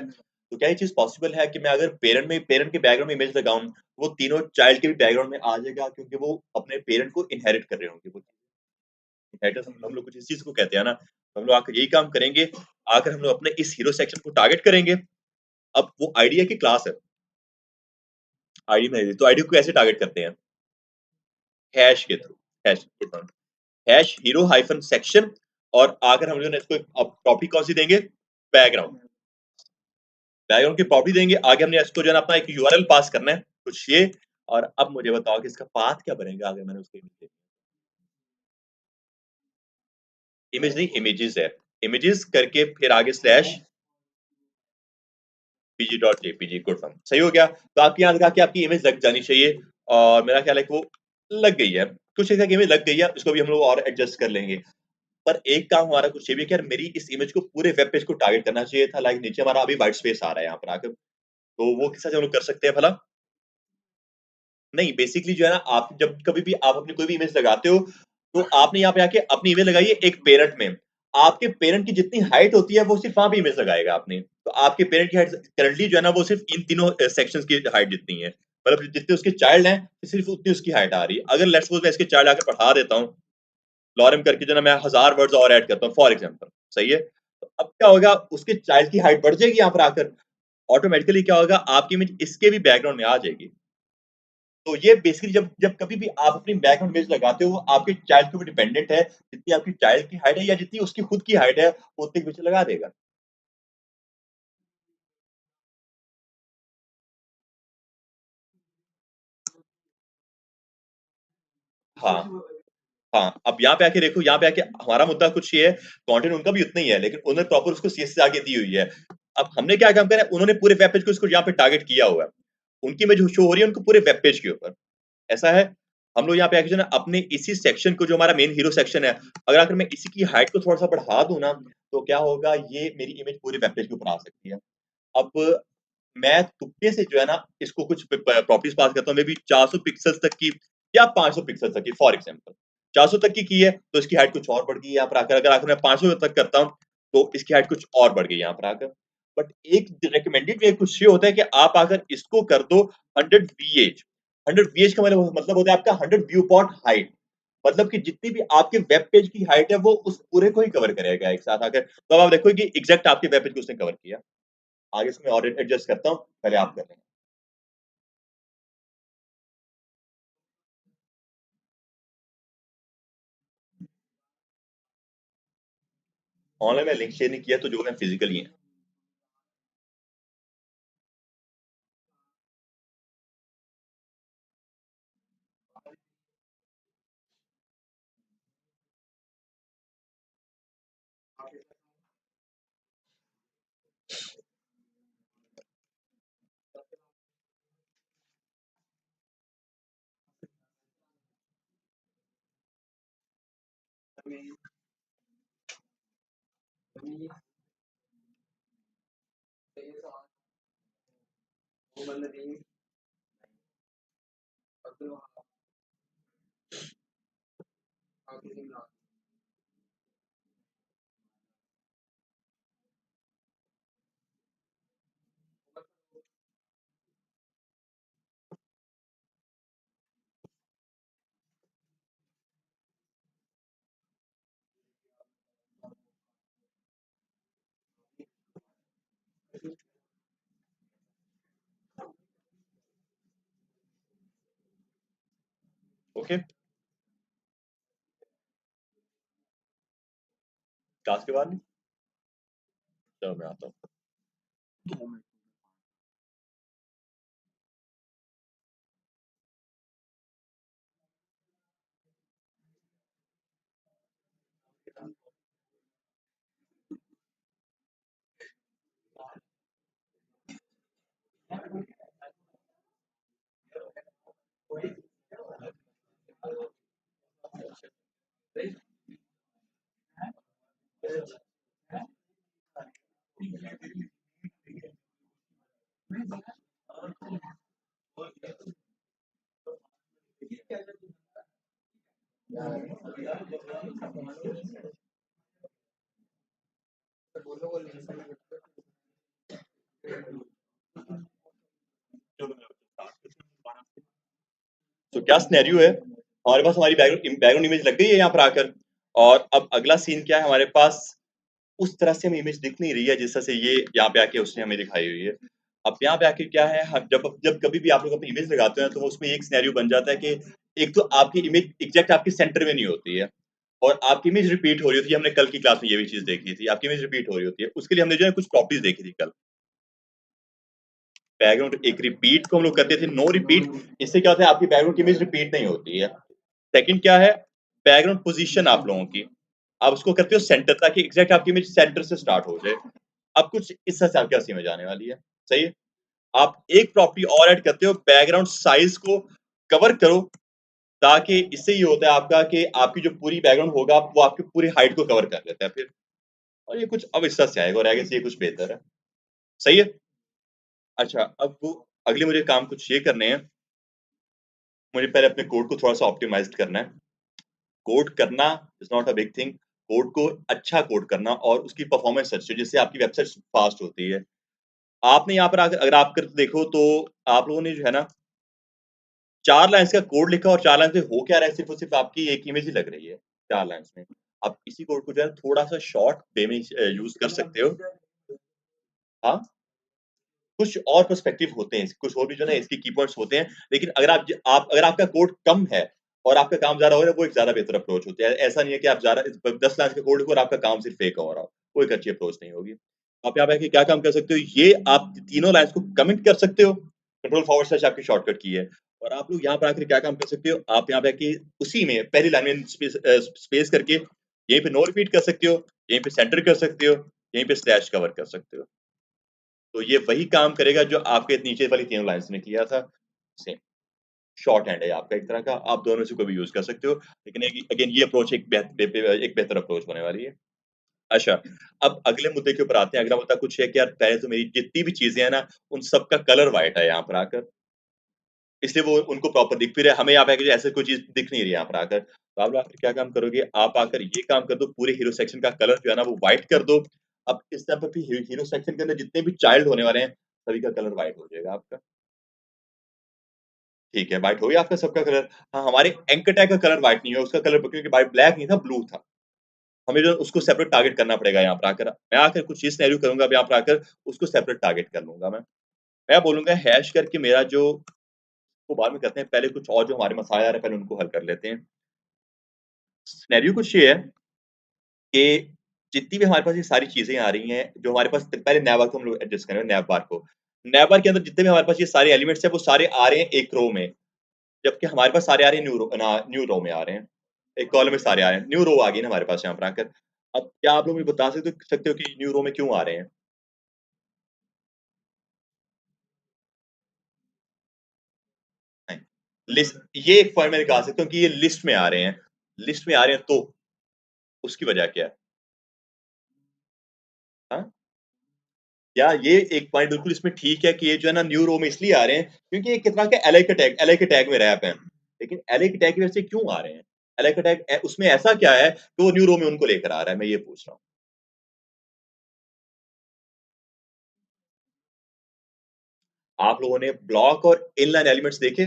A: तो क्या ये चीज़ पॉसिबल है कि मैं अगर पेरेंट के बैकग्राउंड में इमेज लगाऊँ, वो तीनों चाइल्ड के भी बैकग्राउंड में आ जाएगा क्योंकि वो अपने पेरेंट को इनहेरिट कर रहे होंगे। वो इनहेरिटेंस हम लोग कुछ इस चीज़ को कहते हैं ना, तो हम लोग आकर यही काम करेंगे, आकर हम लोग अपने इस हीरो सेक्शन को टारगेट करेंगे। अब वो आईडी है कि क्लास है? आईडी में तो आईडी को कैसे टारगेट करते हैं? हैश के थ्रू, हैश के through. Hash hero hyphen section और आकर हम लोग ने इसको अब प्रॉपर्टी कौन सी देंगे? बैकग्राउंड। बैकग्राउंड की प्रॉपर्टी देंगे, आगे हमने इसको जो है ना अपना एक यूआरएल पास करना है, कुछ ये। और अब मुझे बताओ कि इसका पाथ क्या बनेगा अगर मैंने उसको इमेज नहीं, इमेजेस है। इमेजेस करके फिर आगे स्लैश pg.jpg गुड फन सही हो गया। तो आपकी यहाँ लगा कि आपकी इमेज लग जानी चाहिए और मेरा ख्याल है कि वो लग गई है। कुछ ऐसा कि इमेज लग गई है, इसको भी हम लोग और एडजस्ट कर लेंगे। पर एक काम हमारा कुछ ये भी है कि यार मेरी इस इमेज को पूरे वेब पेज को टारगेट करना चाहिए था, लाइक नीचे हमारा अभी व्हाइट स्पेस आ रहा है यहाँ पर आकर। तो वो किस तरह से हम लोग कर सकते हैं भला? नहीं, बेसिकली जो है ना, आप जब कभी भी आप अपनी कोई भी इमेज लगाते हो, तो आपने यहाँ पे आके अपनी इमेज लगाई है एक पेरेंट में। आपके पेरेंट की जितनी हाइट होती है, वो सिर्फ वहाँ पे इमेज लगाएगा आपने। तो आपके पेरेंट की हाइट करंटली जो है ना, वो सिर्फ इन तीनों सेक्शंस की हाइट जितनी है। मतलब जितने उसके चाइल्ड हैं, सिर्फ उतनी उसकी हाइट आ रही है। अगर लेट्स सपोज मैं इसके चाइल्ड आके बढ़ा देता हूँ, लॉरेम करके जो है ना मैं 1000 वर्ड्स और ऐड करता हूँ फॉर एग्जांपल, सही है? तो अब क्या होगा, उसके चाइल्ड की हाइट बढ़ जाएगी यहाँ पर आकर। ऑटोमेटिकली क्या होगा, आपकी इमेज इसके भी बैकग्राउंड में आ जाएगी। तो ये बेसिकली जब जब कभी भी आप अपनी बैकग्राउंड इमेज लगाते हो, वो आपके चाइल्ड के ऊपर डिपेंडेंट है। जितनी आपकी चाइल्ड की हाइट है या जितनी उसकी खुद की हाइट है, वो उतनी पीछे लगा देगा। हाँ, हाँ। अब यहाँ पे आके देखो, यहाँ पे आके हमारा मुद्दा कुछ ये है, कंटेंट उनका भी उतना ही है, लेकिन उन्होंने प्रॉपर उसको सीएसएस आगे दी हुई है। अब हमने क्या काम करा है, उन्होंने पूरे वेब पेज को इसको यहाँ पे टारगेट किया हुआ है। उनकी इमेज शो हो रही है उनको पूरे वेब पेज के ऊपर। ऐसा है, हम लोग यहाँ पे आके जो है ना अपने इसी सेक्शन को, जो हमारा मेन हीरो सेक्शन है, अगर आकर मैं इसी की हाइट को थोड़ा-सा बढ़ा दूँ ना, तो क्या होगा, ये मेरी इमेज पूरे वेब पेज के ऊपर आ सकती है। अब मैं तुक्के से जो है ना इसको कुछ प्रॉपर्टीज पास करता हूँ, मे बी 400 पिक्सेल्स तक की या 500 पिक्सेल्स तक की, फॉर एग्जांपल 400 तक की है तो इसकी हाइट कुछ और बढ़ गई यहाँ पर आकर। अगर आकर मैं 500 तक करता हूँ तो इसकी हाइट कुछ और बढ़ गई यहाँ पर आकर। बट एक रिकमेंडेड वे कुछ ये होता है कि आप अगर इसको कर दो 100 वीएच। 100 वीएच का मतलब होता है आपका 100 व्यू पॉइंट हाइट। मतलब कि जितनी भी आपके वेब पेज की हाइट है वो उस पूरे को ही कवर करेगा एक साथ आकर। तो अब आप देखो कि एग्जैक्ट आपके वेब पेज को उसने कवर किया। आगे से मैं और एडजस्ट करता हूँ, पहले आप कर लें। ऑनलाइन में लिंक शेयर नहीं किया तो जो है फिजिकली है। ओके, क्लास के बाद नहीं। चलो मैं आता हूँ। तो क्या सिनेरियो है, हमारे पास हमारी बैकग्राउंड इमेज लग गई है यहाँ पर आकर, और अब अगला सीन क्या है हमारे पास, उस तरह से हमें इमेज दिख नहीं रही है जिस तरह से ये यहाँ पे आके उसने हमें दिखाई हुई है। अब यहाँ पे आके क्या है, जब जब कभी भी आप लोग अपनी इमेज लगाते हैं तो उसमें एक सिनेरियो बन जाता है कि एक तो आपकी इमेज एग्जैक्ट आपके सेंटर में नहीं होती है, और आपकी इमेज रिपीट हो रही होती है। हमने कल की क्लास में ये भी चीज देखी थी, आपकी इमेज रिपीट हो रही होती है। उसके लिए हमने जो है कुछ प्रॉपर्टीज देखी थी कल। बैकग्राउंड एक रिपीट को हम लोग करते थे नो रिपीट, इससे क्या होता है आपकी बैकग्राउंड की इमेज रिपीट नहीं होती है। सेकंड क्या है, बैकग्राउंड पोजीशन आप लोगों की, आप उसको करते हो सेंटर, ताकि एग्जैक्ट आपकी इमेज सेंटर से स्टार्ट हो जाए। अब कुछ इस तरह से आपकी हंसी में जाने वाली है, सही है। आप एक प्रॉपर्टी और ऐड करते हो, बैकग्राउंड साइज को कवर करो, ताकि इससे ये होता है आपका कि आपकी जो पूरी बैकग्राउंड होगा वो आपकी पूरी हाइट को कवर कर लेता है फिर। और ये कुछ अब इस तरह से आएगा, और आगे से ये कुछ बेहतर है, सही है। अच्छा, अब वो अगले मुझे काम कुछ ये करने हैं, मुझे पहले अपने कोड को थोड़ा सा ऑप्टिमाइज करना है। कोड करना is not a big thing, code को अच्छा कोड करना और उसकी परफॉर्मेंस अच्छी हो, जिससे आपकी वेबसाइट फास्ट होती है। आपने यहाँ पर अगर आप कर देखो तो आप लोगों ने जो है ना 4 लाइन्स का कोड लिखा, और 4 लाइन से हो क्या रहा है, सिर्फ़ और सिर्फ़ आपकी एक इमेज ही लग रही है 4 लाइन्स में। आप इसी कोड को जो है थोड़ा-सा शॉर्ट वे में यूज़ कर सकते हो। हाँ, कुछ और पर्सपेक्टिव होते हैं, कुछ और भी जो है ना इसके की पॉइंट्स होते हैं, लेकिन अगर आप अगर आपका कोड कम है और आपका काम ज़्यादा हो रहा है, वो एक ज़्यादा बेहतर अप्रोच होती है। ऐसा नहीं है कि आप ज़्यादा 10 लाइन का कोड लिखो और आपका काम सिर्फ़ एक हो रहा हो, वो एक अच्छी अप्रोच नहीं होगी। आप यहाँ पे आके क्या काम कर सकते हो, ये आप तीनों लाइन्स को कमेंट कर सकते हो, कंट्रोल फॉरवर्ड स्लैश आपकी शॉर्टकट की है। और आप लोग यहाँ पर आकर क्या काम कर सकते हो, आप यहाँ पे आके उसी में पहली लाइन में स्पेस करके यहीं पे नो रिपीट कर सकते हो, यहीं पे सेंटर कर सकते हो, यहीं पे स्लैश कवर कर सकते हो। तो ये वही काम करेगा जो आपके नीचे वाली तीनों लाइन्स ने किया था, सेम। शॉर्ट हैंड है आपका एक तरह का, आप दोनों में से कोई भी यूज़ कर सकते हो। लेकिन एक अगेन ये अप्रोच एक बेहतर अप्रोच होने वाली है। अच्छा, अब अगले मुद्दे के ऊपर आते हैं। अगला मुद्दा कुछ है कि यार पहले तो मेरी जितनी भी चीज़ें हैं ना, उन सब का कलर व्हाइट है यहाँ पर आकर। इसलिए वो उनको प्रॉपर दिख भी रहा है, हमें यहाँ पे आके ऐसे कोई चीज़ दिख नहीं रही है यहाँ पर आकर। तो आप लोग आखिर क्या काम करोगे, आप आकर ये काम कर दो, पूरे हीरो सेक्शन का कलर जो है ना वो व्हाइट कर दो। अब इस टाइम पे भी हीरो सेक्शन के अंदर जितने भी चाइल्ड होने वाले हैं, सभी का कलर व्हाइट हो जाएगा आपका। ठीक है, व्हाइट हो गया आपका सबका कलर। हाँ, हमारे एंकर टैग का कलर व्हाइट नहीं है, उसका कलर क्योंकि व्हाइट ब्लैक नहीं था, ब्लू था। हमें जो उसको सेपरेट टारगेट करना पड़ेगा यहाँ पर आकर। मैं आकर कुछ चीज़ सिनेरियो करूँगा अब यहाँ पर आकर, उसको सेपरेट टारगेट कर लूँगा मैं। मैं बोलूँगा हैश करके मेरा जो, वो बाद में करते हैं, पहले कुछ और जो हमारे मसाले आ रहे हैं पहले उनको हल कर लेते हैं। सिनेरियो कुछ ये है कि जितनी भी हमारे पास ये सारी चीज़ें आ रही हैं, जो हमारे पास पहले नैव को हम लोग एडजस्ट करेंगे नैव बार को। नैव बार के अंदर जितने भी हमारे पास ये सारे एलिमेंट्स हैं, वो सारे आ रहे हैं एक रो में, जबकि हमारे पास सारे आ रहे हैं न्यू रो में आ रहे हैं। एक कॉलम में सारे आ रहे हैं। न्यू रो आ गई ना हमारे पास यहाँ पर आकर। अब क्या आप लोग मुझे बता सकते हो कि न्यू रो में क्यों आ रहे हैं? नहीं, लिस्ट ये एक पॉइंट मैं निकाल सकता हूँ कि ये लिस्ट में आ रहे हैं। लिस्ट में आ रहे हैं तो उसकी वजह क्या है? हाँ? या ये एक पॉइंट बिल्कुल इसमें ठीक है कि ये जो है ना न्यू रो में इसलिए आ रहे हैं क्योंकि ये कितना का एलआई के टैग में रैप है। लेकिन एलआई के टैग की वजह से क्यों आ रहे हैं? एलआई का टैग उसमें ऐसा क्या है कि वो न्यू रो में उनको लेकर आ रहा है? मैं ये पूछ रहा हूँ। आप लोगों ने ब्लॉक और इनलाइन एलिमेंट्स देखे?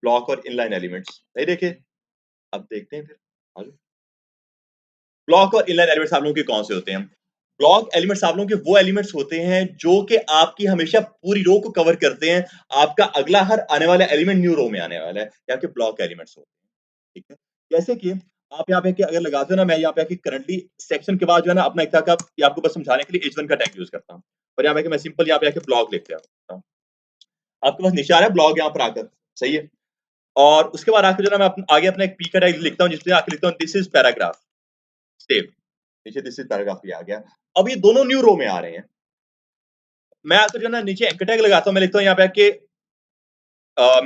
A: ब्लॉक और इनलाइन एलिमेंट्स नहीं देखे? अब देखते हैं फिर आगे। ब्लॉक और इनलाइन एलिमेंट्स आप लोगों के कौन से होते हैं? ब्लॉक एलिमेंट्स आप लोगों के वो एलिमेंट्स होते हैं जो कि आपकी हमेशा पूरी रो को कवर करते हैं। आपका अगला हर आने वाला एलिमेंट न्यू रो में आने वाला है। ये आपके ब्लॉक एलिमेंट्स होते हैं, ठीक है? जैसे कि आप यहाँ पे कि अगर लगाते हो ना, मैं यहाँ पे कि करंटली सेक्शन के बाद जो है ना अपना एक तरह का, ये आपको बस समझाने के लिए H1 का टैग यूज़ करता हूँ। और यहाँ पे कि मैं सिंपल यहाँ पे आके ब्लॉक लिख देता हूँ। आपके पास नीचे आ रहा है ब्लॉक यहाँ पर आकर, सही है? और उसके बाद आके जो है ना मैं आगे अपना एक पी का टैग लिखता हूँ, जिसमें आके लिखता हूँ दिस इज़ पैराग्राफ, सेव। नीचे दिस इज़ पैराग्राफ भी आ गया। अब ये दोनों न्यू रो में आ रहे हैं। मैं आकर जो है ना नीचे एंकर टैग लगाता हूँ, मैं लिखता हूँ यहाँ पे आके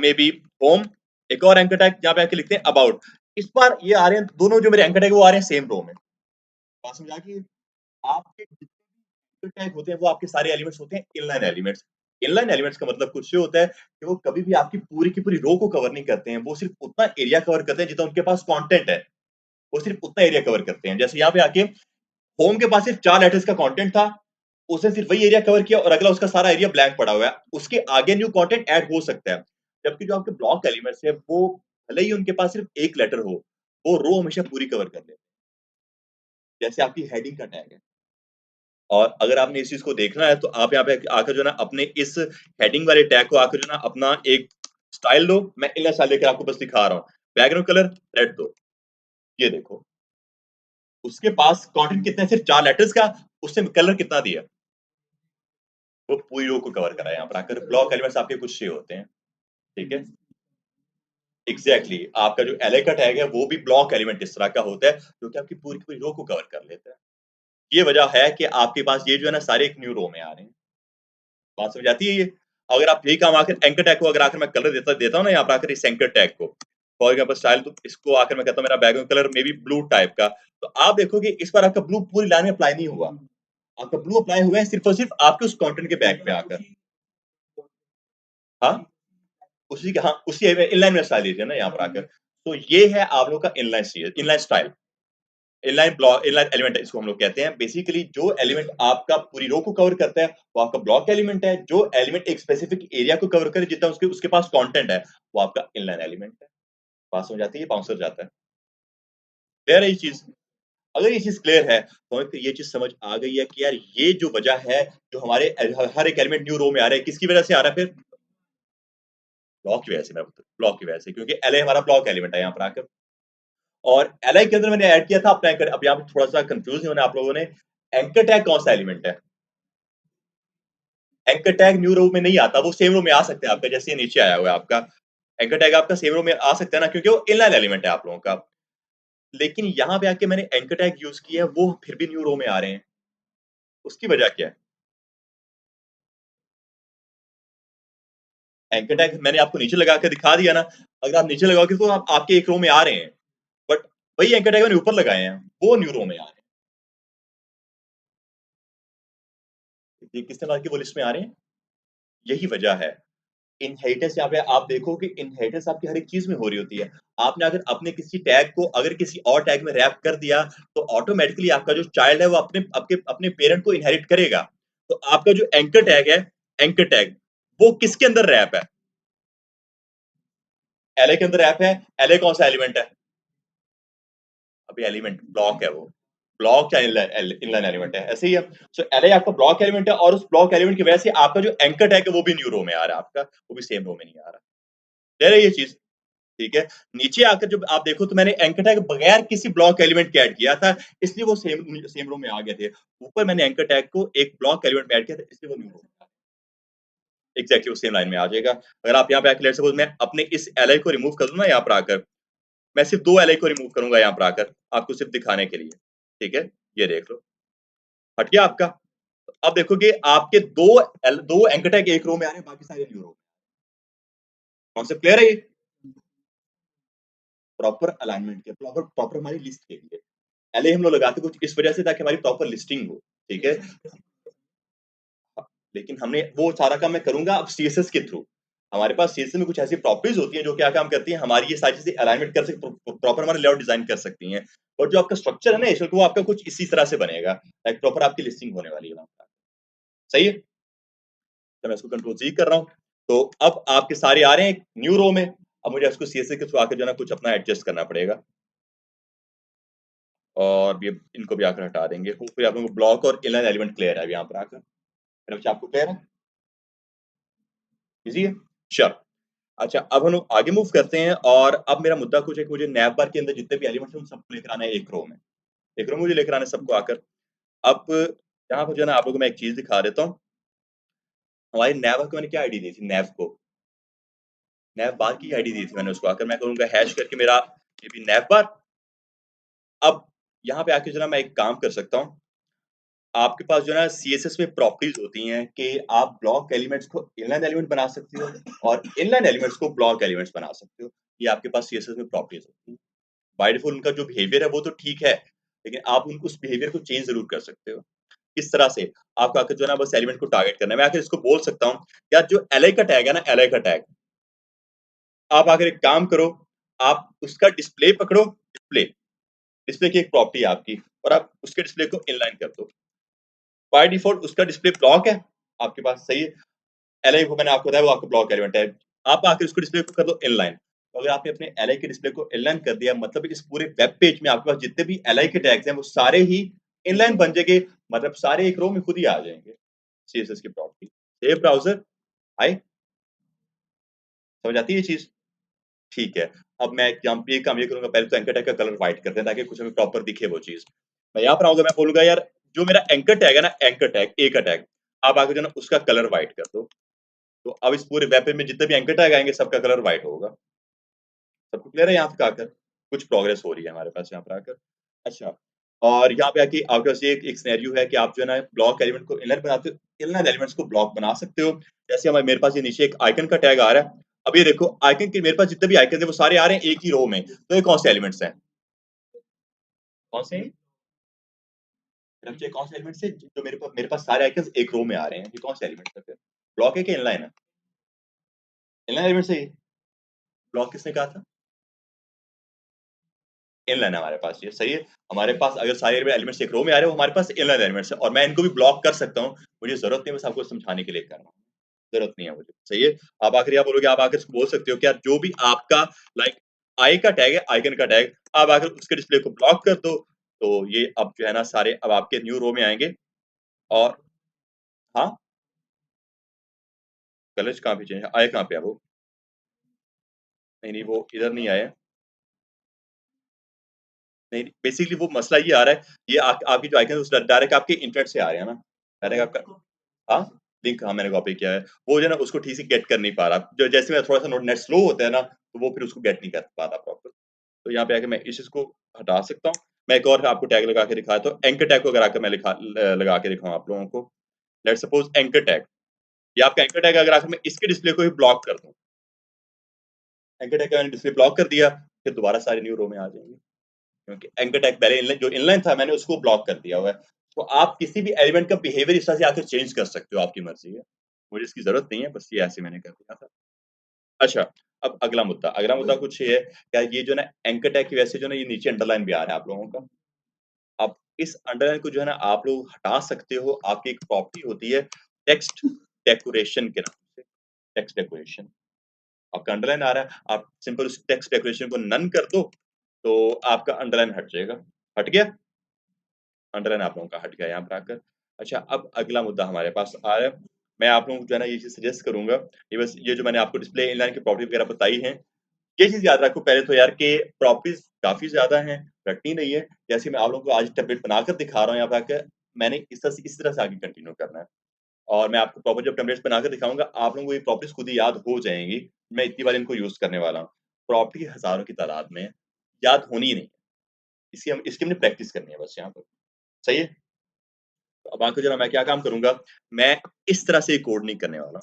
A: मे बी होम, एक और एंकर टैग यहाँ पे आके लिखते हैं अबाउट। इस बार ये आ रहे हैं दोनों, जो मेरे एंकर टैग वो आ रहे हैं सेम रो में। बात समझ आ गई? आपके जितने भी एंकर टैग होते हैं वो आपके सारे एलिमेंट्स होते हैं इनलाइन एलिमेंट्स। इनलाइन एलिमेंट्स का मतलब कुछ ये होता है कि वो कभी भी आपकी पूरी की पूरी रो को कवर नहीं करते हैं, वो सिर्फ उतना एरिया कवर करते हैं जितना उनके पास कंटेंट है, वो सिर्फ उतना एरिया कवर करते हैं। जैसे यहाँ पे आके होम के पास सिर्फ 4 लेटर्स का कंटेंट था, उसने सिर्फ वही एरिया कवर किया और अगला उसका सारा एरिया ब्लैंक पड़ा हुआ है, उसके आगे न्यू कंटेंट ऐड हो सकता है। जबकि जो आपके ब्लॉक एलिमेंट्स है वो भले ही उनके पास सिर्फ एक लेटर हो, वो रो हमेशा पूरी कवर कर लेते हैं। जैसे आपकी हेडिंग का टैग है, और अगर आपने इस चीज को देखना है तो आप यहाँ पे आकर जो है ना अपने इस हेडिंग वाले टैग को आकर जो है ना अपना एक स्टाइल दो। मैं इनर स्टाइल लेकर आपको बस दिखा रहा हूँ। बैकग्राउंड कलर रेड दो, ये देखो उसके पास कंटेंट कितना है, सिर्फ 4 लेटर्स का, उसने कलर कितना दिया, वो पूरी रो को कवर करा है। यहाँ पर आकर ब्लॉक एलिमेंट्स आपके कुछ से होते हैं, ठीक है। Exactly exactly. आपका जो एलए का टैग है वो भी ब्लॉक एलिमेंट इस तरह का होता है जो कि आपकी पूरी पूरी रो को कवर कर लेता है। ये वजह है कि आपके पास ये जो है ना सारे एक न्यू रो में आ रहे हैं। बात समझ आती है ये? अगर आप यही काम आकर एंकर टैग को अगर आकर मैं कलर देता देता हूँ ना यहाँ पर आकर इस एंकर टैग को, फॉर एग्जाम्पल स्टाइल, तो इसको आकर मैं कहता हूँ मेरा background colour may be blue type का, तो आप देखोगे इस बार आपका ब्लू पूरी लाइन में अप्लाई नहीं हुआ, आपका ब्लू अप्लाई हुआ है सिर्फ और सिर्फ आपके उस कंटेंट के बैक पे आकर। हाँ, उसी के, हाँ उसी इनलाइन में स्टाइल दीजिए ना यहाँ पर आकर। तो ये है आप लोग का inline style, inline block, inline element इसको हम लोग कहते हैं। बेसिकली जो एलिमेंट आपका पूरी रो को कवर करता है वो आपका ब्लॉक एलिमेंट है, जो एलिमेंट एक स्पेसिफिक एरिया को कवर करे जितना उसके उसके पास कंटेंट है वो आपका इनलाइन एलिमेंट है। बात समझ आती है? बाउंस हो जाता है। क्लियर है ये चीज? अगर ये चीज क्लियर है तो हमें फिर ये चीज समझ आ गई है कि यार ये जो वजह है जो हमारे हर एक एलिमेंट न्यू रो में आ रहा है, किसकी वजह से आ रहा है? फिर ब्लॉक की वजह से, मैं ब्लॉक की वजह से, क्योंकि एल हमारा ब्लॉक एलिमेंट है यहाँ पर आकर। और एल के अंदर मैंने ऐड किया था अपना एंकर। अब यहाँ पे थोड़ा सा कंफ्यूज नहीं होना आप लोगों ने, एंकर टैग कौन सा एलिमेंट है? एंकर टैग न्यू रो में नहीं आता, वो सेम रो में आ सकते हैं आपका, जैसे ये नीचे आया हुआ है आपका एंकर टैग, आपका सेम रो में आ सकता है ना, क्योंकि वो इनलाइन एलिमेंट है आप लोगों का। लेकिन यहाँ पे आके मैंने एंकर टैग यूज किया है, वो फिर भी न्यू रो में आ रहे हैं, उसकी वजह क्या है? एंकर टैग मैंने आपको नीचे लगा के दिखा दिया ना, अगर आप नीचे लगाओगे तो आप आपके एक रो में आ रहे हैं, बट वही एंकर टैग मैंने ऊपर लगाए हैं, वो न्यू रो में आ रहे हैं। ये किस तरह के वो लिस्ट में आ रहे हैं? यही वजह है। इनहेरिटेंस यहाँ पे आप देखो कि इनहेरिटेंस आपकी हर एक चीज में हो रही होती है। आपने अगर अपने किसी टैग को अगर किसी और टैग में रैप कर दिया तो ऑटोमेटिकली आपका जो चाइल्ड है वो अपने अपने अपने पेरेंट को इनहेरिट करेगा। तो आपका जो एंकर टैग है, एंकर टैग, वो किसके अंदर रैप है? एलए के अंदर रैप है। एलए कौन सा एलिमेंट है? अभी एलिमेंट ब्लॉक है वो, ब्लॉक या इनलाइन एलिमेंट है, ऐसे ही है। सो एलए आपका ब्लॉक एलिमेंट है और उस ब्लॉक एलिमेंट की वजह से आपका जो एंकर टैग है वो भी न्यू रो में आ रहा है आपका, वो भी सेम रो में नहीं आ रहा। कह रहे ये चीज? ठीक है। नीचे आकर जब आप देखो तो मैंने एंकर टैग बगैर किसी ब्लॉक एलिमेंट के ऐड किया था, इसलिए वो सेम सेम रो में आ गए थे। ऊपर मैंने एंकर टैग को एक ब्लॉक एलिमेंट में ऐड किया था, इसलिए वो न्यू रो में एग्जैक्टली वो सेम लाइन में आ जाएगा। अगर आप यहाँ पे आकर लेट्स सपोज मैं अपने इस एलआई को रिमूव कर दूं ना यहाँ पर आकर, मैं सिर्फ 2 एलआई को रिमूव करूंगा यहाँ पर आकर आपको सिर्फ दिखाने के लिए, ठीक है। ये देख लो, हट गया आपका। अब देखोगे आपके दो एंकर टैग एक रो में आ रहे हैं, बाकी सारे न्यू रो। कॉन्सेप्ट क्लियर है ये? प्रॉपर अलाइनमेंट के, प्रॉपर प्रॉपर हमारी लिस्ट के लिए एलए हम लोग लगाते कुछ इस वजह से ताकि हमारी प्रॉपर लिस्टिंग हो, ठीक है। लेकिन हमने वो सारा काम मैं करूंगा अब सीएसएस के थ्रू। हमारे पास सीएसएस में कुछ ऐसी प्रॉपर्टीज होती हैं जो क्या काम करती हैं, हमारी ये सारी चीजें अलाइनमेंट कर सकती, प्रॉपर हमारा लेआउट डिजाइन कर सकती हैं। और जो आपका स्ट्रक्चर है ना इसमें, वो आपका कुछ इसी तरह से बनेगा, लाइक प्रॉपर आपकी लिस्टिंग होने वाली है वहाँ पर। सही है? तो मैं इसको कंट्रोल जी कर रहा हूँ, तो अब आपके सारे आ रहे हैं न्यू रो में। अब मुझे इसको सीएसएस के थ्रू आकर जो है ना कुछ अपना एडजस्ट करना पड़ेगा, और ये इनको भी आकर हटा देंगे। होपफुली आप लोगों को ब्लॉक और इनलाइन एलिमेंट क्लियर है यहाँ पर आकर। मेरे बच्चे आपको क्लियर है? इजी है? श्योर। अच्छा, अब हम लोग आगे मूव करते हैं, और अब मेरा मुद्दा कुछ है कि मुझे नैव बार के अंदर जितने भी एलिमेंट्स हैं उन सबको लेकर आना है एक रो में। एक रो में मुझे लेकर आना है सबको आकर। अब यहाँ पर जो है ना आप लोगों को मैं एक चीज दिखा देता हूँ। हमारी नैव को मैंने क्या आईडी दी थी? नैव को, नैव बार की आईडी दी थी मैंने उसको आकर, मैं करूंगा हैश करके मेरा ये भी नैव बार। अब यहाँ पे आके जो है ना मैं एक काम कर सकता हूँ, आपके पास जो है ना सीएसएस में प्रॉपर्टीज होती हैं कि आप ब्लॉक एलिमेंट्स को इनलाइन एलिमेंट बना सकते हो और इनलाइन एलिमेंट्स को ब्लॉक एलिमेंट्स बना सकते हो। ये आपके पास सीएसएस में प्रॉपर्टीज होती हैं। बाय डिफॉल्ट उनका जो बिहेवियर है वो तो ठीक है, लेकिन आप उनको उस बिहेवियर को चेंज जरूर कर सकते हो। इस तरह से आपको आके जो है ना बस एलिमेंट को टारगेट करना है। मैं आके इसको बोल सकता हूँ, यार जो एलआई का टैग है ना, एलआई का टैग, आप आकर एक काम करो, आप उसका डिस्प्ले पकड़ो, डिस्प्ले, डिस्प्ले की एक प्रॉपर्टी है आपकी, और आप उसके डिस्प्ले को इनलाइन कर दो। बाय डिफ़ॉल्ट उसका डिस्प्ले ब्लॉक है, आपके पास सही है। एलआई को मैंने आपको बताया वो आपका ब्लॉक एलिमेंट है। आप आके उसको डिस्प्ले को कर दो इनलाइन। तो अगर आपने अपने एलआई के डिस्प्ले को इनलाइन कर दिया, मतलब इस पूरे वेब पेज में आपके पास जितने भी एलआई के टैग्स हैं वो सारे ही इनलाइन बन जाएंगे, मतलब सारे एक रो में खुद ही आ जाएंगे। सीएसएस की प्रॉपर्टी। सेव ब्राउज़र, हाय, समझ आती है ये चीज़? ठीक है। अब मैं एक काम ये करूँगा, पहले तो एंकर टैग का कलर व्हाइट कर दें ताकि कुछ हमें प्रॉपर दिखे वो चीज़। मैं यहाँ पर आऊँगा, मैं बोलूँगा यार जो मेरा एंकर टैग है ना, एंकर टैग, ए का टैग, आप आके जो है ना उसका कलर व्हाइट कर दो। तो अब इस पूरे वेब पेज में जितने भी एंकर टैग आएँगे सबका कलर व्हाइट होगा। सबको क्लियर है यहाँ तक आकर? कुछ प्रोग्रेस हो रही है हमारे पास यहाँ पर आकर। अच्छा, और यहाँ पे आके आपके पास ये एक सिनेरियो है कि आप जो है ना ब्लॉक एलिमेंट को इनर बनाते हो, इनर एलिमेंट्स को ब्लॉक बना सकते हो। जैसे हमारे मेरे पास ये नीचे एक आइकन का टैग आ रहा है। अब ये देखो आइकन के मेरे पास जितने भी आइकन है वो सारे आ रहे हैं एक ही रो में। तो ये कौन से एलिमेंट्स हैं? कौन से हैं? ये कौन से एलिमेंट्स हैं जो मेरे पास सारे आइकन्स एक रो में आ रहे हैं? ये कौन से एलिमेंट्स हैं फिर? ब्लॉक है कि इनलाइन है? इनलाइन एलिमेंट्स है ये? ब्लॉक किसने कहा था? इनलाइन है हमारे पास, ये सही है। हमारे पास अगर सारे एलिमेंट्स एक रो में आ रहे हैं वो हमारे पास इनलाइन एलिमेंट्स है, और मैं इनको भी ब्लॉक कर सकता हूँ। मुझे ज़रूरत नहीं है, बस आपको समझाने के लिए कर रहा हूँ। ज़रूरत नहीं है मुझे, सही है। आप आखिर क्या बोलोगे, आप आकर बोल सकते हो कि यार जो भी आपका लाइक आई का टैग है, आइकन का टैग, आप आकर उसके डिस्प्ले को ब्लॉक कर दो। तो ये अब जो है ना सारे अब आपके न्यू रो में आएँगे। और हाँ, कलर्स कहाँ पे चेंज है? आए कहाँ पे है वो? नहीं, नहीं, वो इधर नहीं आए हैं। नहीं, बेसिकली वो मसला ये आ रहा है, ये आपकी जो आइकन है उस डायरेक्ट आपके इंटरनेट से आ रहे हैं ना, डायरेक्ट आपका, हाँ, लिंक, हाँ, मैंने कॉपी किया है। वो जो है ना उसको ठीक से गेट कर नहीं पा रहा। जो जैसे मेरा थोड़ा-सा नोट नेट स्लो होता है ना, तो वो फिर उसको गेट नहीं कर पा रहा प्रॉपर। तो यहाँ पे आके मैं इस चीज़ को हटा सकता हूँ। मैं एक और आपको टैग लगा के दिखाता हूँ। एंकर टैग को अगर आकर मैं लगा के दिखाऊँ आप लोगों को। लेट्स सपोज़ एंकर टैग, ये आपका एंकर टैग अगर आकर मैं इसके डिस्प्ले को ही ब्लॉक कर दूँ। एंकर टैग का मैंने डिस्प्ले ब्लॉक कर दिया, फिर दोबारा सारे न्यू रो में आ जाएँगे। क्योंकि एंकर टैग पहले इनलाइन था, मैंने उसको ब्लॉक कर दिया हुआ है। तो आप किसी भी एलिमेंट का बिहेवियर इस तरह से आके चेंज कर सकते हो, आपकी मर्ज़ी है। मुझे इसकी ज़रूरत नहीं है, बस ये ऐसे मैंने कर दिया था। अच्छा, अब अगला मुद्दा कुछ ये है, क्या ये जो है ना एंकर टैग की वजह से जो है ना ये नीचे अंडरलाइन भी आ रहा है आप लोगों का। अब इस अंडरलाइन को जो है ना आप लोग हटा सकते हो, आपकी एक प्रॉपर्टी होती है टेक्स्ट डेकोरेशन के नाम से, टेक्स्ट डेकोरेशन। आपका अंडरलाइन आ रहा है, आप सिंपल उस टेक्स्ट डेकोरेशन को नन कर दो, तो आपका अंडरलाइन हट जाएगा। हट गया? अंडरलाइन आप लोगों का हट गया यहाँ पर आकर। अच्छा, अब अगला मुद्दा हमारे पास आ रहा है। मैं आप लोगों को जो है ना ये चीज़ सजेस्ट करूँगा, ये जो मैंने आपको डिस्प्ले इनलाइन की प्रॉपर्टी वगैरह बताई हैं, ये चीज़ याद रखो पहले तो यार कि प्रॉपर्टीज़ काफ़ी ज़्यादा हैं, रटनी नहीं है। जैसे मैं आप लोगों को आज टेम्पलेट बनाकर दिखा रहा हूँ यहाँ पे आके, मैंने इस तरह से आगे कंटिन्यू करना है। और मैं आपको प्रॉपर जब टेम्पलेट्स बनाकर दिखाऊँगा, आप लोगों को ये प्रॉपर्टीज़ खुद ही याद हो जाएँगी। मैं इतनी बार इनको यूज़ करने वाला हूँ। प्रॉपर्टी हज़ारों की तादाद में है, याद होनी ही नहीं है। इसकी हमने प्रैक्टिस करनी है बस यहाँ पर। सही है? अब आगे जो है मैं क्या काम करूँगा, मैं इस तरह से ये कोड नहीं करने वाला।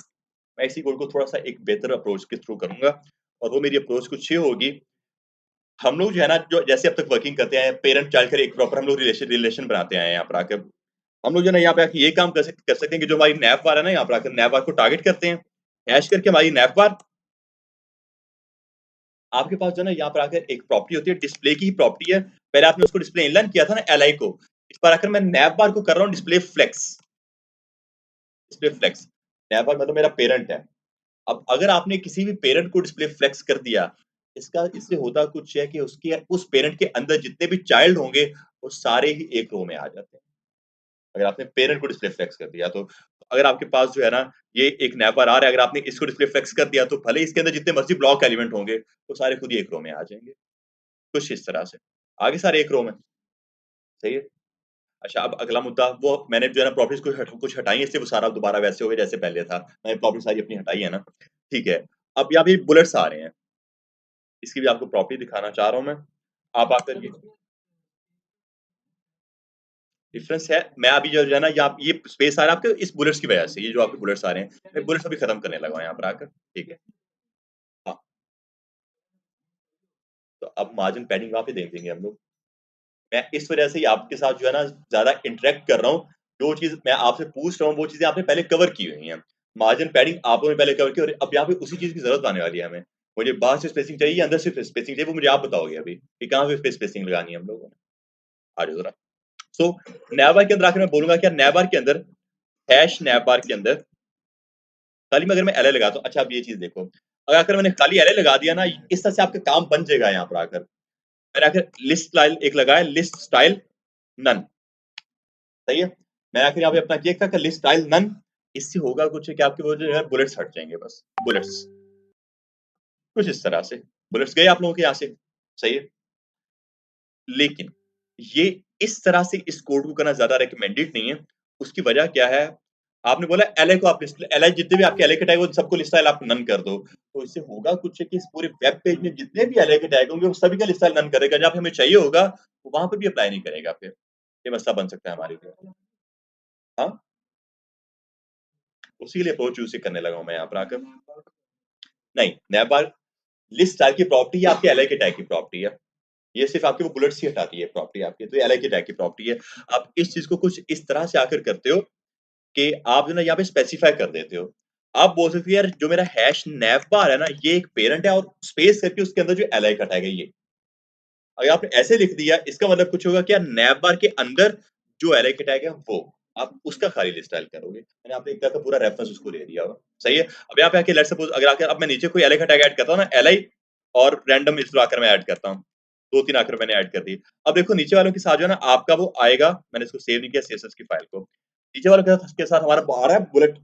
A: मैं इसी कोड को थोड़ा-सा एक बेहतर अप्रोच के थ्रू करूँगा, और वो मेरी अप्रोच कुछ ये होगी, हम लोग जो है ना, जो जैसे अब तक वर्किंग करते आए हैं, पैरेंट चाइल्ड का एक प्रॉपर हम लोग रिलेशन बनाते आए हैं यहाँ पर आकर। हम लोग जो है ना यहाँ पे आके ये काम कर सकते हैं कि जो हमारी नैप बार है ना, यहाँ पर आकर नैप बार को टारगेट करते हैं। हैश करके हमारी नैप बार, आपके पास जो है ना यहाँ पर आकर एक प्रॉपर्टी होती है, डिस्प्ले की ही प्रॉपर्टी है। पहले आपने उसको डिस्प्ले इनलाइन किया था ना एलआई को, इस बार आकर मैं नैप बार को कर रहा हूँ display flex. Display flex, nav bar मतलब मेरा पेरेंट है। अब अगर आपने किसी भी पेरेंट को डिस्प्ले फ्लेक्स कर दिया, इससे होता कुछ है कि उसके उस पेरेंट के अंदर जितने भी चाइल्ड होंगे, वो सारे ही एक रो में आ जाते हैं। अगर आपने पेरेंट को डिस्प्ले फ्लेक्स कर दिया तो, अगर आपके पास जो है ना, ये एक नैपर आ रहा है, अगर आपने इसको डिस्प्ले फ्लेक्स कर दिया, तो भले ही इसके अंदर जितने मर्ज़ी ब्लॉक एलिमेंट होंगे, वो सारे खुद ही एक रो में आ जाएँगे। कुछ इस तरह से। आगे सारे एक रो में, सही है? अच्छा, अब अगला मुद्दा, वो मैंने जो है ना प्रॉपर्टीज़ कुछ हटाई है, इसलिए वो सारा दोबारा वैसे हो गया जैसे पहले था। मैंने प्रॉपर्टी सारी अपनी हटाई है ना, ठीक है। अब यहाँ पे बुलेट्स आ रहे हैं। इसकी भी आपको प्रॉपर्टी दिखाना चाह रहा हूँ मैं। आप आकर ये डिफरेंस है, मैं अभी जो है ना ये स्पेस आ रहा है आपके इस बुलेट्स की वजह से, ये जो आपके बुलेट्स आ रहे हैं, मैं बुलेट्स अभी खत्म करने लगा हूँ यहाँ पर आकर, ठीक है। हाँ, तो अब मार्जिन पैडिंग वहाँ पे देख देंगे हम लोग। मैं इस वजह से ही आपके साथ जो है ना ज़्यादा इंटरैक्ट कर रहा हूँ, जो चीज़ मैं आपसे पूछ रहा हूँ वो चीज़ें आपने पहले कवर की हुई हैं। मार्जिन पैडिंग आप लोगों ने पहले कवर की और अब यहाँ पे उसी चीज़ की ज़रूरत आने वाली है हमें। मुझे बाहर से स्पेसिंग चाहिए या अंदर से स्पेसिंग चाहिए वो मुझे आप बताओगे अभी, कि कहाँ पे स्पेसिंग लगानी है हम लोगों ने। आ जाओ ज़रा। सो नैवबार के अंदर आके मैं बोलूँगा क्या नैवबार के अंदर हैश नैवबार के अंदर खाली में अगर मैं एलए लगाता हूँ अच्छा अब ये चीज़ देखो, अगर आकर मैंने खाली एलए लगा दिया ना इस तरह से आपका काम बन जाएगा यहाँ पर आकर। मैंने आकर लिस्ट स्टाइल एक लगाया लिस्ट स्टाइल नन सही है? मैं आखिर यहाँ पे अपना किया था लिस्ट स्टाइल नन इससे होगा कुछ है कि आपके वो जो है बुलेट्स हट जाएँगे बस, बुलेट्स। कुछ इस तरह से, बुलेट्स गए आप लोगों के यहाँ से, सही है? लेकिन ये इस तरह से इस कोड को करना ज़्यादा रिकमेंडेड नहीं है। उसकी वजह क्या है? आपने बोला एलआई को आप लिस्ट एलआई जितने भी आपके एलआई के टैग हो सबको लिस्ट स्टाइल आप नन कर दो। तो इससे होगा कुछ है कि इस पूरे वेब पेज में जितने भी एलआई के टैग होंगे वो सभी का लिस्ट स्टाइल नन करेगा। जब हमें चाहिए होगा, तो वहाँ पे भी अप्लाई नहीं करेगा फिर। ये मसला बन सकता है हमारे लिए। हाँ? उसी के लिए अप्रोच यूज़ ही करने लगा हूँ मैं यहाँ पर आकर। नहीं, नैपबार लिस्ट स्टाइल की प्रॉपर्टी है आपके एलआई के टैग की प्रॉपर्टी है। ये सिर्फ़ आपके वो बुलेट्स ही हटाती है प्रॉपर्टी आपकी, तो ये एलआई के टैग की प्रॉपर्टी है। आप इस चीज़ को कुछ इस तरह से आकर करते हो कि आप जो है ना यहाँ पे स्पेसिफ़ाई कर देते हो। आप बोल सकते हो यार जो मेरा हैश नैवबार है ना, ये एक पेरेंट है और स्पेस करके उसके अंदर जो एलआई का टैग है ये। अगर आपने ऐसे लिख दिया इसका मतलब कुछ होगा कि यार नैवबार के अंदर जो एलआई के टैग है वो, आप उसका खाली लिस्ट स्टाइल करोगे। मैंने आपको एक तरह का पूरा रेफरेंस उसको दे दिया होगा, सही है? अब यहाँ पे आके लेट्स सपोज़ अगर आके अब मैं नीचे कोई एलआई का टैग ऐड करता हूँ ना, एलआई और रैंडम इसको आकर मैं ऐड करता हूँ। 2-3 आकर मैंने ऐड कर दिए। अब देखो नीचे वालों के साथ जो है ना आपका वो आएगा, मैंने इसको सेव नहीं किया सीएसएस की फाइल को। नीचे वालों के साथ हमारा आ रहा है बुलेट,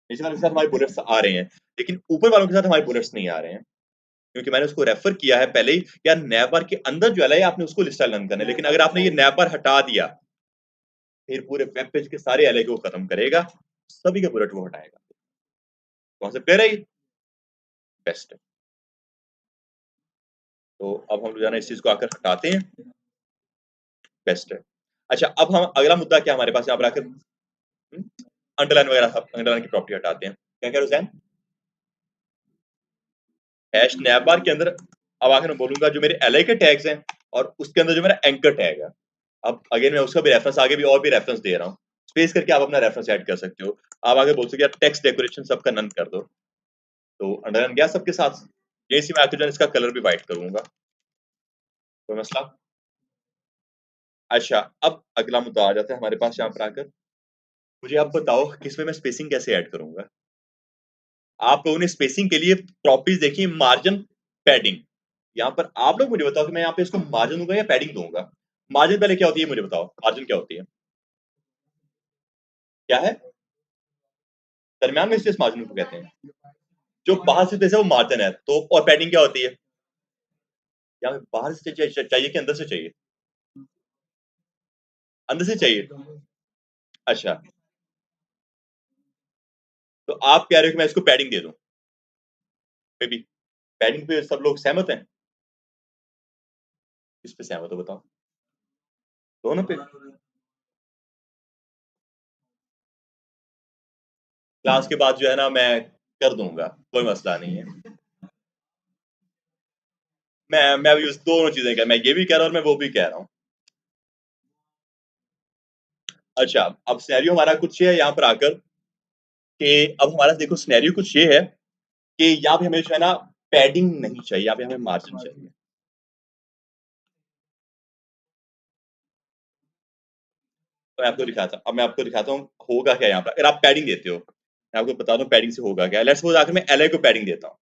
A: नीचे वालों के साथ हमारे बुलेट्स आ रहे हैं, लेकिन ऊपर वालों के साथ हमारे बुलेट्स नहीं आ रहे हैं। क्योंकि मैंने उसको रेफर किया है पहले ही यार नैवबार के अंदर जो एलआई है आपने उसको लिस्ट रन करना है। लेकिन अगर आपने ये नैवबार हटा दिया, फिर पूरे वेब पेज के सारे एलआई को खत्म करेगा, सभी के बुलेट वो हटाएगा। वहाँ से फिर ही बेस्ट है। तो अब हम रोज़ाना इस चीज़ को आकर हटाते हैं, बेस्ट है। अच्छा अब हम अगला मुद्दा क्या हमारे पास यहाँ पर आकर अंडरलाइन वगैरह अंडरलाइन की प्रॉपर्टी हटाते हैं। क्या कह रहे हो ज़ैन? हैश नैवबार के अंदर अब आकर मैं बोलूँगा जो मेरे एलआई के टैग्स हैं और उसके अंदर जो मेरा एंकर टैग है। अब अगेन मैं उसका भी रेफरेंस आगे भी और भी रेफरेंस दे रहा हूँ। स्पेस करके आप अपना रेफरेंस ऐड कर सकते हो। आप आगे बोल सकते हो यार टेक्स्ट डेकोरेशन सबका नन कर दो। तो अंडरलाइन गया सबके साथ। यही से मैं आके जो है इसका कलर भी व्हाइट करूँगा। कोई मसला? अच्छा, अब अगला मुद्दा आ जाता है हमारे पास यहाँ पर आकर। मुझे आप बताओ कि इसमें मैं स्पेसिंग कैसे ऐड करूँगा? आप लोगों ने स्पेसिंग के लिए प्रॉपर्टीज़ देखी मार्जिन, पैडिंग। यहाँ पर आप लोग मुझे बताओ कि मैं यहाँ पे इसको मार्जिन दूँगा या पैडिंग दूँगा? मार्जिन पहले क्या होती है मुझे बताओ? मार्जिन क्या होती है? क्या है? दरमियान में स्पेस मार्जिन को कहते हैं। जो बाहर से स्पेस है वो मार्जिन है। तो और पैडिंग क्या होती है? यहाँ पे बाहर से चाहिए कि अंदर से चाहिए? अंदर से चाहिए? अच्छा, तो आप कह रहे हो कि मैं इसको पैडिंग दे दूँ? मे बी पैडिंग पे सब लोग सहमत हैं? किस पे सहमत हो बताओ? दोनों पे? क्लास के बाद जो है ना मैं कर दूँगा, कोई मसला नहीं है। मैं भी उस दोनों चीज़ें मैं ये भी कह रहा हूँ और मैं वो भी कह रहा हूँ। अच्छा, अब सिनेरियो हमारा कुछ है यहाँ पर आकर कि अब हमारा देखो सिनेरियो कुछ ये है कि यहाँ पे हमें जो है ना पैडिंग नहीं चाहिए, यहाँ पे हमें मार्जिन चाहिए। तो मैं आपको दिखाता हूँ होगा क्या यहाँ पर अगर आप पैडिंग देते हो। मैं आपको बताता हूँ पैडिंग से होगा क्या। लेट्स सपोज़ आकर मैं एलआई को पैडिंग देता हूँ।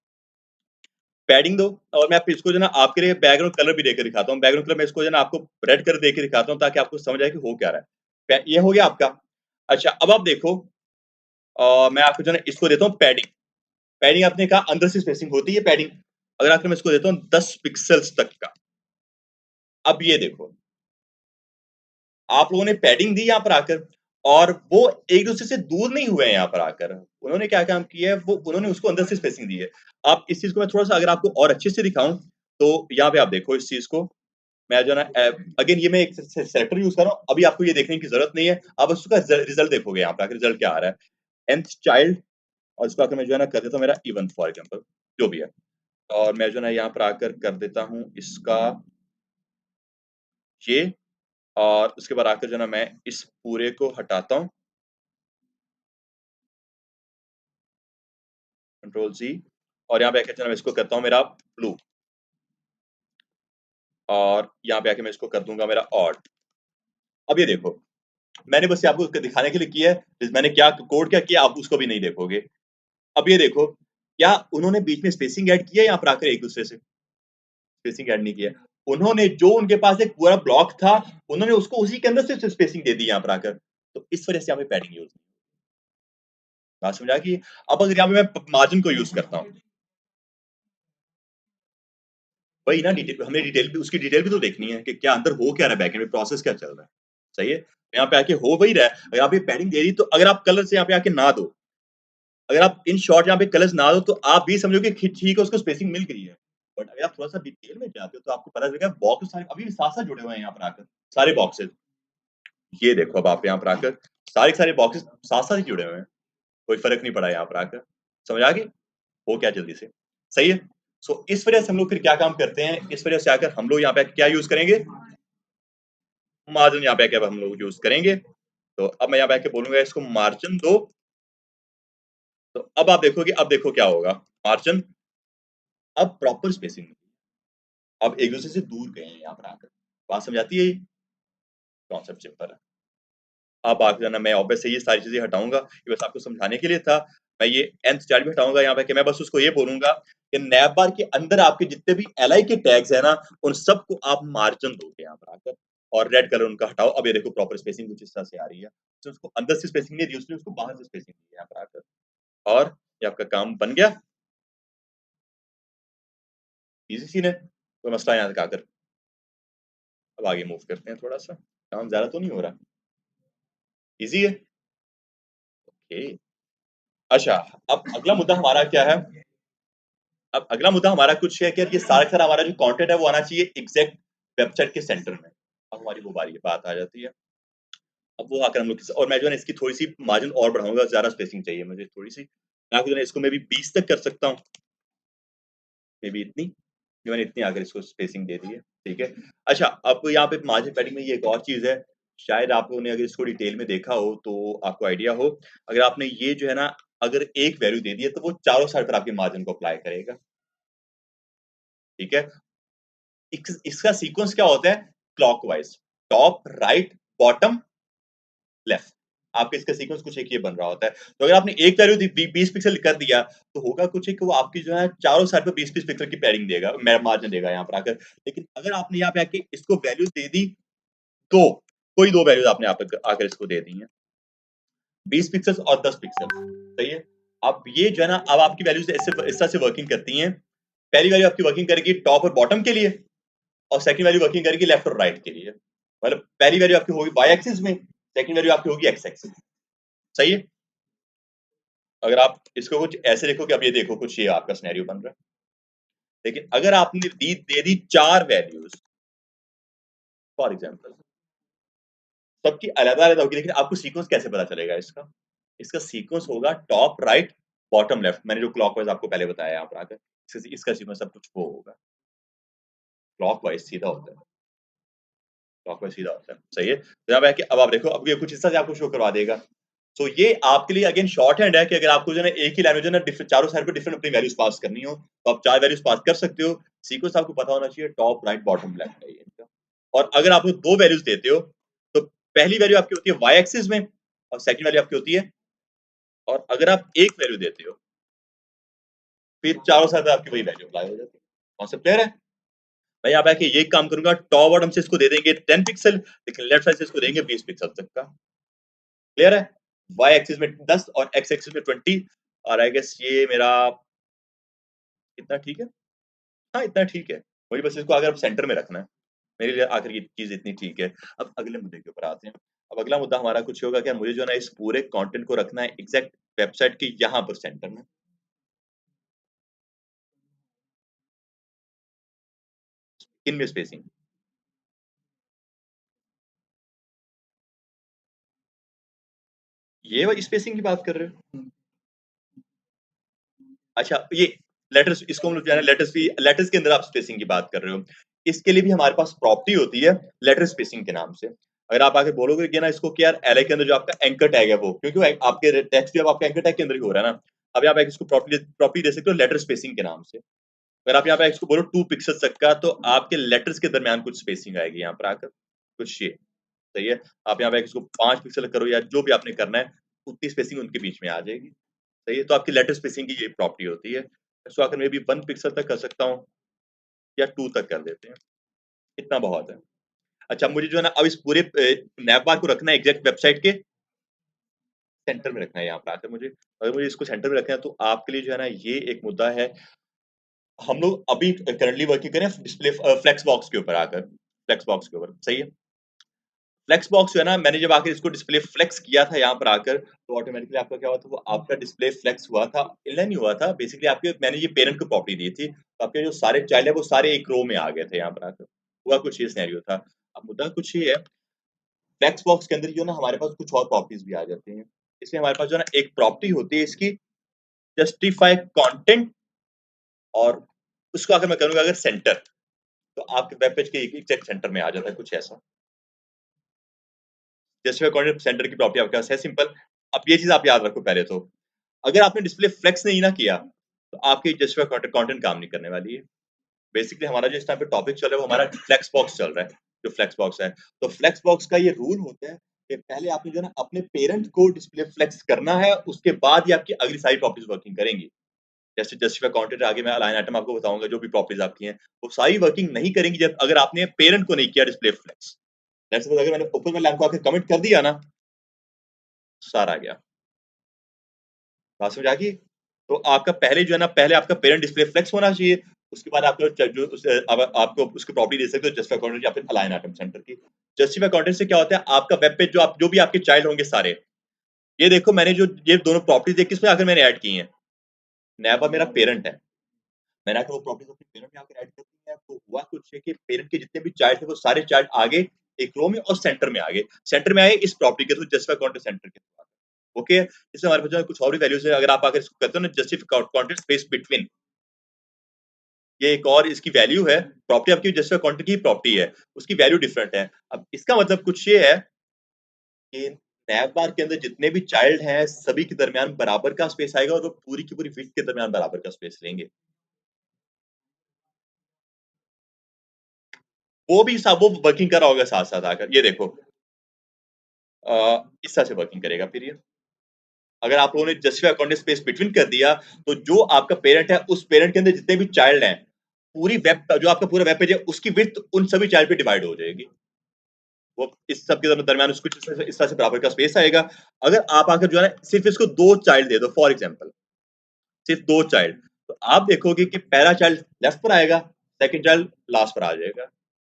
A: पैडिंग दो और मैं इसको जो है ना आपके लिए बैकग्राउंड कलर भी देके दिखाता हूँ। बैकग्राउंड कलर मैं इसको जो है ना आपको रेड कलर देके दिखाता हूँ ताकि आपको समझ आए कि हो क्या रहा है। ये हो गया आपका। अच्छा अब आप देखो मैं आपको जो है ना इसको देता हूँ पैडिंग। पैडिंग आपने कहा अंदर से स्पेसिंग होती है पैडिंग। अगर आपको मैं इसको देता हूँ 10 पिक्सेल्स तक का। अब ये देखो, आप लोगों ने पैडिंग दी यहाँ पर आकर और वो एक-दूसरे से दूर नहीं हुए हैं यहाँ पर आकर। उन्होंने क्या काम किया है वो उन्होंने उसको अंदर से स्पेसिंग दी है। आप इस चीज़ को मैं थोड़ा-सा अगर आपको और अच्छे से दिखाऊँ, तो यहाँ पे आप देखो इस चीज़ को। मैं जो है ना अगेन ये मैं एक से सेलेक्टर यूज़ कर रहा हूँ। अभी आपको ये देखने की ज़रूरत नहीं है। आप उसका रिज़ल्ट देखोगे यहाँ पे आके रिज़ल्ट क्या आ रहा है। nth चाइल्ड और इसको आकर मैं जो है ना कर देता हूँ मेरा इवन फॉर एग्ज़ाम्पल जो भी है। और मैं जो है ना यहाँ पर आकर कर देता हूँ इसका ये और उसके बाद आकर जो है ना मैं इस पूरे को हटाता हूँ, कंट्रोल ज़ी, और यहाँ पे आके जो है मैं इसको करता हूँ मेरा ब्लू, और यहाँ पे आके मैं इसको कर दूँगा मेरा ऑड। अब ये देखो, मैंने बस ये आपको दिखाने के लिए किया है, मैंने क्या कोड क्या किया आप उसको भी नहीं देखोगे। अब ये देखो, क्या उन्होंने बीच में स्पेसिंग ऐड किया है यहाँ पर आकर एक-दूसरे से? स्पेसिंग ऐड नहीं किया। उन्होंने जो उनके पास एक पूरा ब्लॉक था, उन्होंने उसको उसी के अंदर से स्पेसिंग दे दी यहाँ पर आकर। तो इस वजह से यहाँ पे पैडिंग यूज़, बात समझ आ गई? अब अगर यहाँ पे मैं मार्जिन को यूज़ करता हूँ, वही ना हमें डिटेल भी उसकी डिटेल भी तो देखनी है कि क्या अंदर हो क्या रहा है, बैकएंड में प्रोसेस क्या चल रहा है। सही है? यहाँ पे आके हो वही रहा है, अगर आप ये पैडिंग दे रही तो अगर आप कलर से यहाँ पे आके ना दो, अगर आप इन शॉर्ट यहाँ पे कलर्स ना दो तो आप भी समझो कि ठीक है उसको स्पेसिंग मिल गई है। बट अगर आप थोड़ा-सा डिटेल में जाते हो तो आपको पता चलेगा बॉक्स सारे अभी भी साथ-साथ जुड़े हुए हैं यहाँ पर आकर, सारे बॉक्सेस। ये देखो अब आप यहाँ पर आकर सारे के सारे बॉक्सेस साथ-साथ ही जुड़े हुए हैं। कोई फ़र्क नहीं पड़ा यहाँ पर आकर। समझ आ गई? हो क्या जल्दी से। सही है? सो इस वजह से हम लोग फिर क्या काम करते हैं, इस वजह से आकर हम लोग यहाँ पे क्या यूज़ करेंगे? मार्जिन यहाँ पे आके अब हम लोग यूज़ करेंगे। तो अब मैं यहाँ पे आके बोलूँगा इसको मार्जिन दो, तो अब आप देखोगे अब देखो क्या होगा। मार्जिन अब प्रॉपर स्पेसिंग, अब एक-दूसरे से दूर गए हैं यहाँ पर आकर। बात समझ आती है ये? कॉन्सेप्ट सिंपल है। अब आगे जाना मैं ऑब्वियस ये सारी चीज़ें हटाऊँगा, ये बस आपको समझाने के लिए था। मैं ये nth चार्ट भी हटाऊँगा यहाँ पे कि मैं बस उसको ये बोलूँगा कि नैप बार के अंदर आपके जितने भी एलआई के टैग्स हैं ना, उन सबको आप मार्जिन दोगे यहाँ पर आकर, और रेड कलर उनका हटाओ। अब ये देखो प्रॉपर स्पेसिंग कुछ इस तरह से आ रही है। तो उसको अंदर से स्पेसिंग नहीं दी, उसने उसको बाहर से स्पेसिंग दी है यहाँ पर आकर, और ये आपका काम बन गया। ईज़ी सीन है, कोई मसला यहाँ तक आकर। अब आगे मूव करते हैं थोड़ा-सा, काम ज़्यादा तो नहीं हो रहा? ईज़ी है? ओके। अच्छा, अब अगला मुद्दा हमारा क्या है? अब अगला मुद्दा हमारा कुछ है कि ये सारा का सारा हमारा जो कंटेंट है वो आना चाहिए एग्ज़ैक्ट वेबसाइट के सेंटर में। अब हमारी वो बारी बात आ जाती है। अब वो आकर हम लोग और मैं जो है ना इसकी थोड़ी-सी मार्जिन और बढ़ाऊँगा, ज़्यादा स्पेसिंग चाहिए मुझे थोड़ी-सी। मैं आपको जो है ना इसको मैं भी 20 तक कर सकता हूँ, मे बी इतनी। जो मैंने इतनी आकर इसको स्पेसिंग दे दी है, ठीक है। अच्छा, अब यहाँ पे मार्जिन पैडिंग में ये एक और चीज़ है, शायद आप लोगों ने अगर इसको डिटेल में देखा हो तो आपको आइडिया हो। अगर आपने ये जो है ना अगर एक वैल्यू दे दी है तो वो चारों साइड पर आपके मार्जिन को अप्लाई करेगा, ठीक है। इसका सीक्वेंस क्या होता है? Clockwise, top, right, bottom, left. आपके इसका सीक्वेंस कुछ एक ये बन रहा होता है। तो अगर आपने एक वैल्यू दी 20 पिक्सेल कर दिया, तो होगा कुछ एक वो आपकी जो है चारों साइड पे 20-20 पिक्सेल की पैडिंग देगा, मार्जिन देगा यहाँ पर आकर। लेकिन अगर आपने यहाँ पे आके इसको वैल्यूज़ दे दी 2, कोई 2 वैल्यूज़ आपने यहाँ पे आकर इसको दे दी हैं, 20 पिक्सेल्स और 10 पिक्सेल, सही है? अब ये जो है ना अब आपकी वैल्यूज़ ऐसे इस तरह से वर्किंग करती हैं। पहली वैल्यू आपकी वर्किंग करेगी टॉप और बॉटम के लिए, और सेकंड वैल्यू वर्किंग करेगी लेफ्ट और राइट के लिए। मतलब पहली वैल्यू आपकी होगी वाई एक्सिस में, सेकंड वैल्यू आपकी होगी एक्स एक्सिस में। सही है? अगर आप इसको कुछ ऐसे देखो कि अब ये देखो कुछ ये आपका सिनेरियो बन रहा है। लेकिन अगर आपने दे दी 4 वैल्यूज़ फॉर एग्जांपल, सबकी अलग-अलग होगी, लेकिन आपको सीक्वेंस कैसे पता चलेगा इसका? इसका सीक्वेंस होगा टॉप, राइट, बॉटम, लेफ्ट। मैंने जो क्लॉकवाइज़ आपको पहले बताया यहाँ पर आकर, इसका सीक्वेंस सब कुछ वो होगा। क्लॉकवाइज़ सीधा होता है। क्लॉकवाइज़ सीधा होता है। सही है? तो यहाँ पे आके अब आप देखो, अब ये कुछ इस तरह से आपको शो करवा देगा। तो ये आपके लिए अगेन शॉर्ट हैंड है कि अगर आपको जो है ना एक ही लैंग्वेज है ना चारों साइड पे डिफरेंट अपनी वैल्यूज़ पास करनी हो, तो आप 4 वैल्यूज़ पास कर सकते हो। सीक्वेंस आपको पता होना चाहिए टॉप, राइट, बॉटम, लेफ्ट है ये इनका। और अगर आप 2 वैल्यूज़ देते हो, तो पहली वैल्यू आपकी होती है वाई एक्सिस में और सेकंड वैल्यू आपकी होती है, और अगर आप एक वैल्यू देते हो, फिर चारों साइड पे आपकी वही वैल्यू अप्लाई हो जाती है। कॉन्सेप्ट क्लियर है? मैं यहाँ पे आके ये काम करूँगा, टॉप बॉटम से इसको दे देंगे 10 पिक्सेल, लेकिन लेफ्ट साइड से इसको देंगे 20 पिक्सेल तक का। क्लियर है? वाई एक्सिस में 10 और एक्स एक्सिस में 20, और आई गेस ये मेरा इतना ठीक है? हाँ, इतना ठीक है। वही बस इसको अगर सेंटर में रखना है। मेरे लिए आखिर ये चीज़ इतनी ठीक है। अब अगले मुद्दे के ऊपर आते हैं। अब अगला मुद्दा हमारा कुछ होगा कि मुझे जो है ना इस पूरे कंटेंट को रखना है एग्ज़ैक्ट वेबसाइट के यहाँ पर सेंटर में। इनमें स्पेसिंग। ये वाली स्पेसिंग की बात कर रहे हो? अच्छा, ये लेटर्स, इसको हम लोग जो है ना लेटर्स के अंदर आप स्पेसिंग की बात कर रहे हो। इसके लिए भी हमारे पास प्रॉपर्टी होती है लेटर स्पेसिंग के नाम से। अगर आप आके बोलोगे कि ना इसको कि यार एलआई के अंदर जो आपका एंकर टैग है वो, क्योंकि वो आपके टेक्स्ट भी अब आपके एंकर टैग के अंदर ही हो रहा है ना। अब यहाँ पे इसको प्रॉपर्टी दे सकते हो लेटर स्पेसिंग के नाम से। अगर आप यहाँ पे इसको बोलो 2 पिक्सेल्स तक का, तो आपके लेटर्स के दरमियान कुछ स्पेसिंग आएगी यहाँ पर आकर, कुछ ये, सही है? आप यहाँ पे इसको 5 पिक्सल करो या जो भी आपने करना है, उतनी स्पेसिंग उनके बीच में आ जाएगी, सही है? तो आपकी लेटर स्पेसिंग की ये प्रॉपर्टी होती है। इसको आकर मैं भी 1 पिक्सल तक कर सकता हूँ या 2 तक कर देते हैं, इतना बहुत है। अच्छा, मुझे जो है ना अब इस पूरे नैव बार को रखना है एग्ज़ैक्ट वेबसाइट के सेंटर में रखना है यहाँ पे आकर मुझे। अगर मुझे इसको सेंटर में रखना है तो आपके लिए जो है ना ये एक मुद्दा है। हम लोग अभी करंटली वर्किंग कर रहे हैं डिस्प्ले फ्लेक्स बॉक्स के ऊपर आकर, फ्लेक्स बॉक्स के ऊपर, सही है? फ्लेक्स बॉक्स जो है ना, मैंने जब आके इसको डिस्प्ले फ्लेक्स किया था यहाँ पर आकर, तो ऑटोमेटिकली आपका क्या हुआ था, वो आपका डिस्प्ले फ्लेक्स हुआ था, इनलाइन नहीं हुआ था। बेसिकली आपके मैंने ये पेरेंट को प्रॉपर्टी दी थी, तो आपके जो सारे चाइल्ड है वो सारे एक रो में आ गए थे यहाँ पर आकर। हुआ कुछ ये सिनेरियो था। अब मुद्दा कुछ ये है, फ्लेक्स बॉक्स के अंदर जो है ना हमारे पास कुछ और प्रॉपर्टीज़ भी आ जाती हैं। इसलिए हमारे पास जो है ना एक प्रॉपर्टी होती है इसकी जस्टिफाई कंटेंट, और उसको अगर मैं करूँगा अगर सेंटर, तो आपके वेब पेज के एग्ज़ैक्ट सेंटर में आ जाता है कुछ ऐसा। जस्टिफाई कंटेंट सेंटर की प्रॉपर्टी आपके पास है सिंपल। अब ये चीज़ आप याद रखो पहले तो। अगर आपने डिस्प्ले फ्लेक्स नहीं ना किया, तो आपकी जस्टिफाई कंटेंट कंटेंट काम नहीं करने वाली है। बेसिकली हमारा जो इस टाइम पे टॉपिक चल रहा है वो हमारा फ्लेक्स बॉक्स चल रहा है, जो फ्लेक्स बॉक्स है। तो फ्लेक्स बॉक्स का ये रूल होता है कि पहले आपने जो है ना अपने पेरेंट को डिस्प्ले फ्लेक्स करना है, उसके बाद ही आपकी अगली सारी प्रॉपर्टीज़ वर्किंग करेंगी। जैसे जस्टिफाई कंटेंट आगे मैं लाइन आइटम आपको बताऊँगा, जो भी प्रॉपर्टीज़ आपकी हैं, वो सारी वर्किंग नहीं करेंगी जब अगर आपने पेरेंट को नहीं किया डिस्प्ले फ्लेक्स। दैट्स मीन अगर मैंने ऊपर वाले लाइन को आके कमिट कर दिया ना, सारा आ गया। बात समझ आ गई? तो आपका पहले जो है ना, पहले आपका पेरेंट डिस्प्ले फ्लेक्स होना चाहिए, उसके बाद आपको जो उस अब आपको उसकी प्रॉपर्टी दे सकते हो जस्टिफाई कंटेंट या फिर अलाइन आइटम सेंटर की। जस्टिफाई कंटेंट से क्या होता है, आपका वेब पेज जो भी आपके चाइल्ड होंगे सारे, ये देखो मैंने जो ये दोनों प्रॉपर्टीज़ है किसमें आकर मैंने ऐड की हैं। नैवा मेरा पेरेंट है। मैंने आके वो प्रॉपर्टीज़ अपने पेरेंट में आकर ऐड कर दी है, तो हुआ कुछ है कि पेरेंट के जितने भी चाइल्ड थे वो सारे चाइल्ड आगे एक रो में और सेंटर में आ गए। सेंटर में आए इस प्रॉपर्टी के थ्रू जस्टिफाई कंटेंट सेंटर के थ्रू। ओके, इसमें हमारे पास जो है कुछ और भी वैल्यूज़ है, अगर आप आगे इसको करते हो ना जस्टिफाई कंटेंट स्पेस बिटवीन, ये एक और इसकी वैल्यू है, प्रॉपर्टी आपकी जस्टिफाई कंटेंट की प्रॉपर्टी है, उसकी वैल्यू डिफरेंट है। अब इसका मतलब कुछ ये है कि नैव बार के अंदर जितने भी चाइल्ड हैं, सभी के दरमियान बराबर का स्पेस आएगा और वो पूरी की पूरी विड्थ के दरमियान बराबर का स्पेस लेंगे। वो भी सब वो वर्किंग कर रहा होगा साथ-साथ आकर, ये देखो इस तरह से वर्किंग करेगा फिर ये। अगर आप लोगों ने जस्टिफाई कंटेंट स्पेस बिटवीन कर दिया, तो जो आपका पेरेंट है, उस पेरेंट के अंदर जितने भी चाइल्ड हैं, पूरी वेब जो आपका पूरा वेब पेज है, उसकी विड्थ उन सभी चाइल्ड पे डिवाइड हो जाएगी। वो इस सब के दरमियान उसको इस तरह से बराबर का स्पेस आएगा। अगर आप आकर जो है ना सिर्फ़ इसको 2 चाइल्ड दे दो फॉर एग्ज़ाम्पल, सिर्फ़ 2 चाइल्ड, तो आप देखोगे कि पहला चाइल्ड लेफ्ट पर आएगा, सेकंड चाइल्ड लास्ट पर आ जाएगा।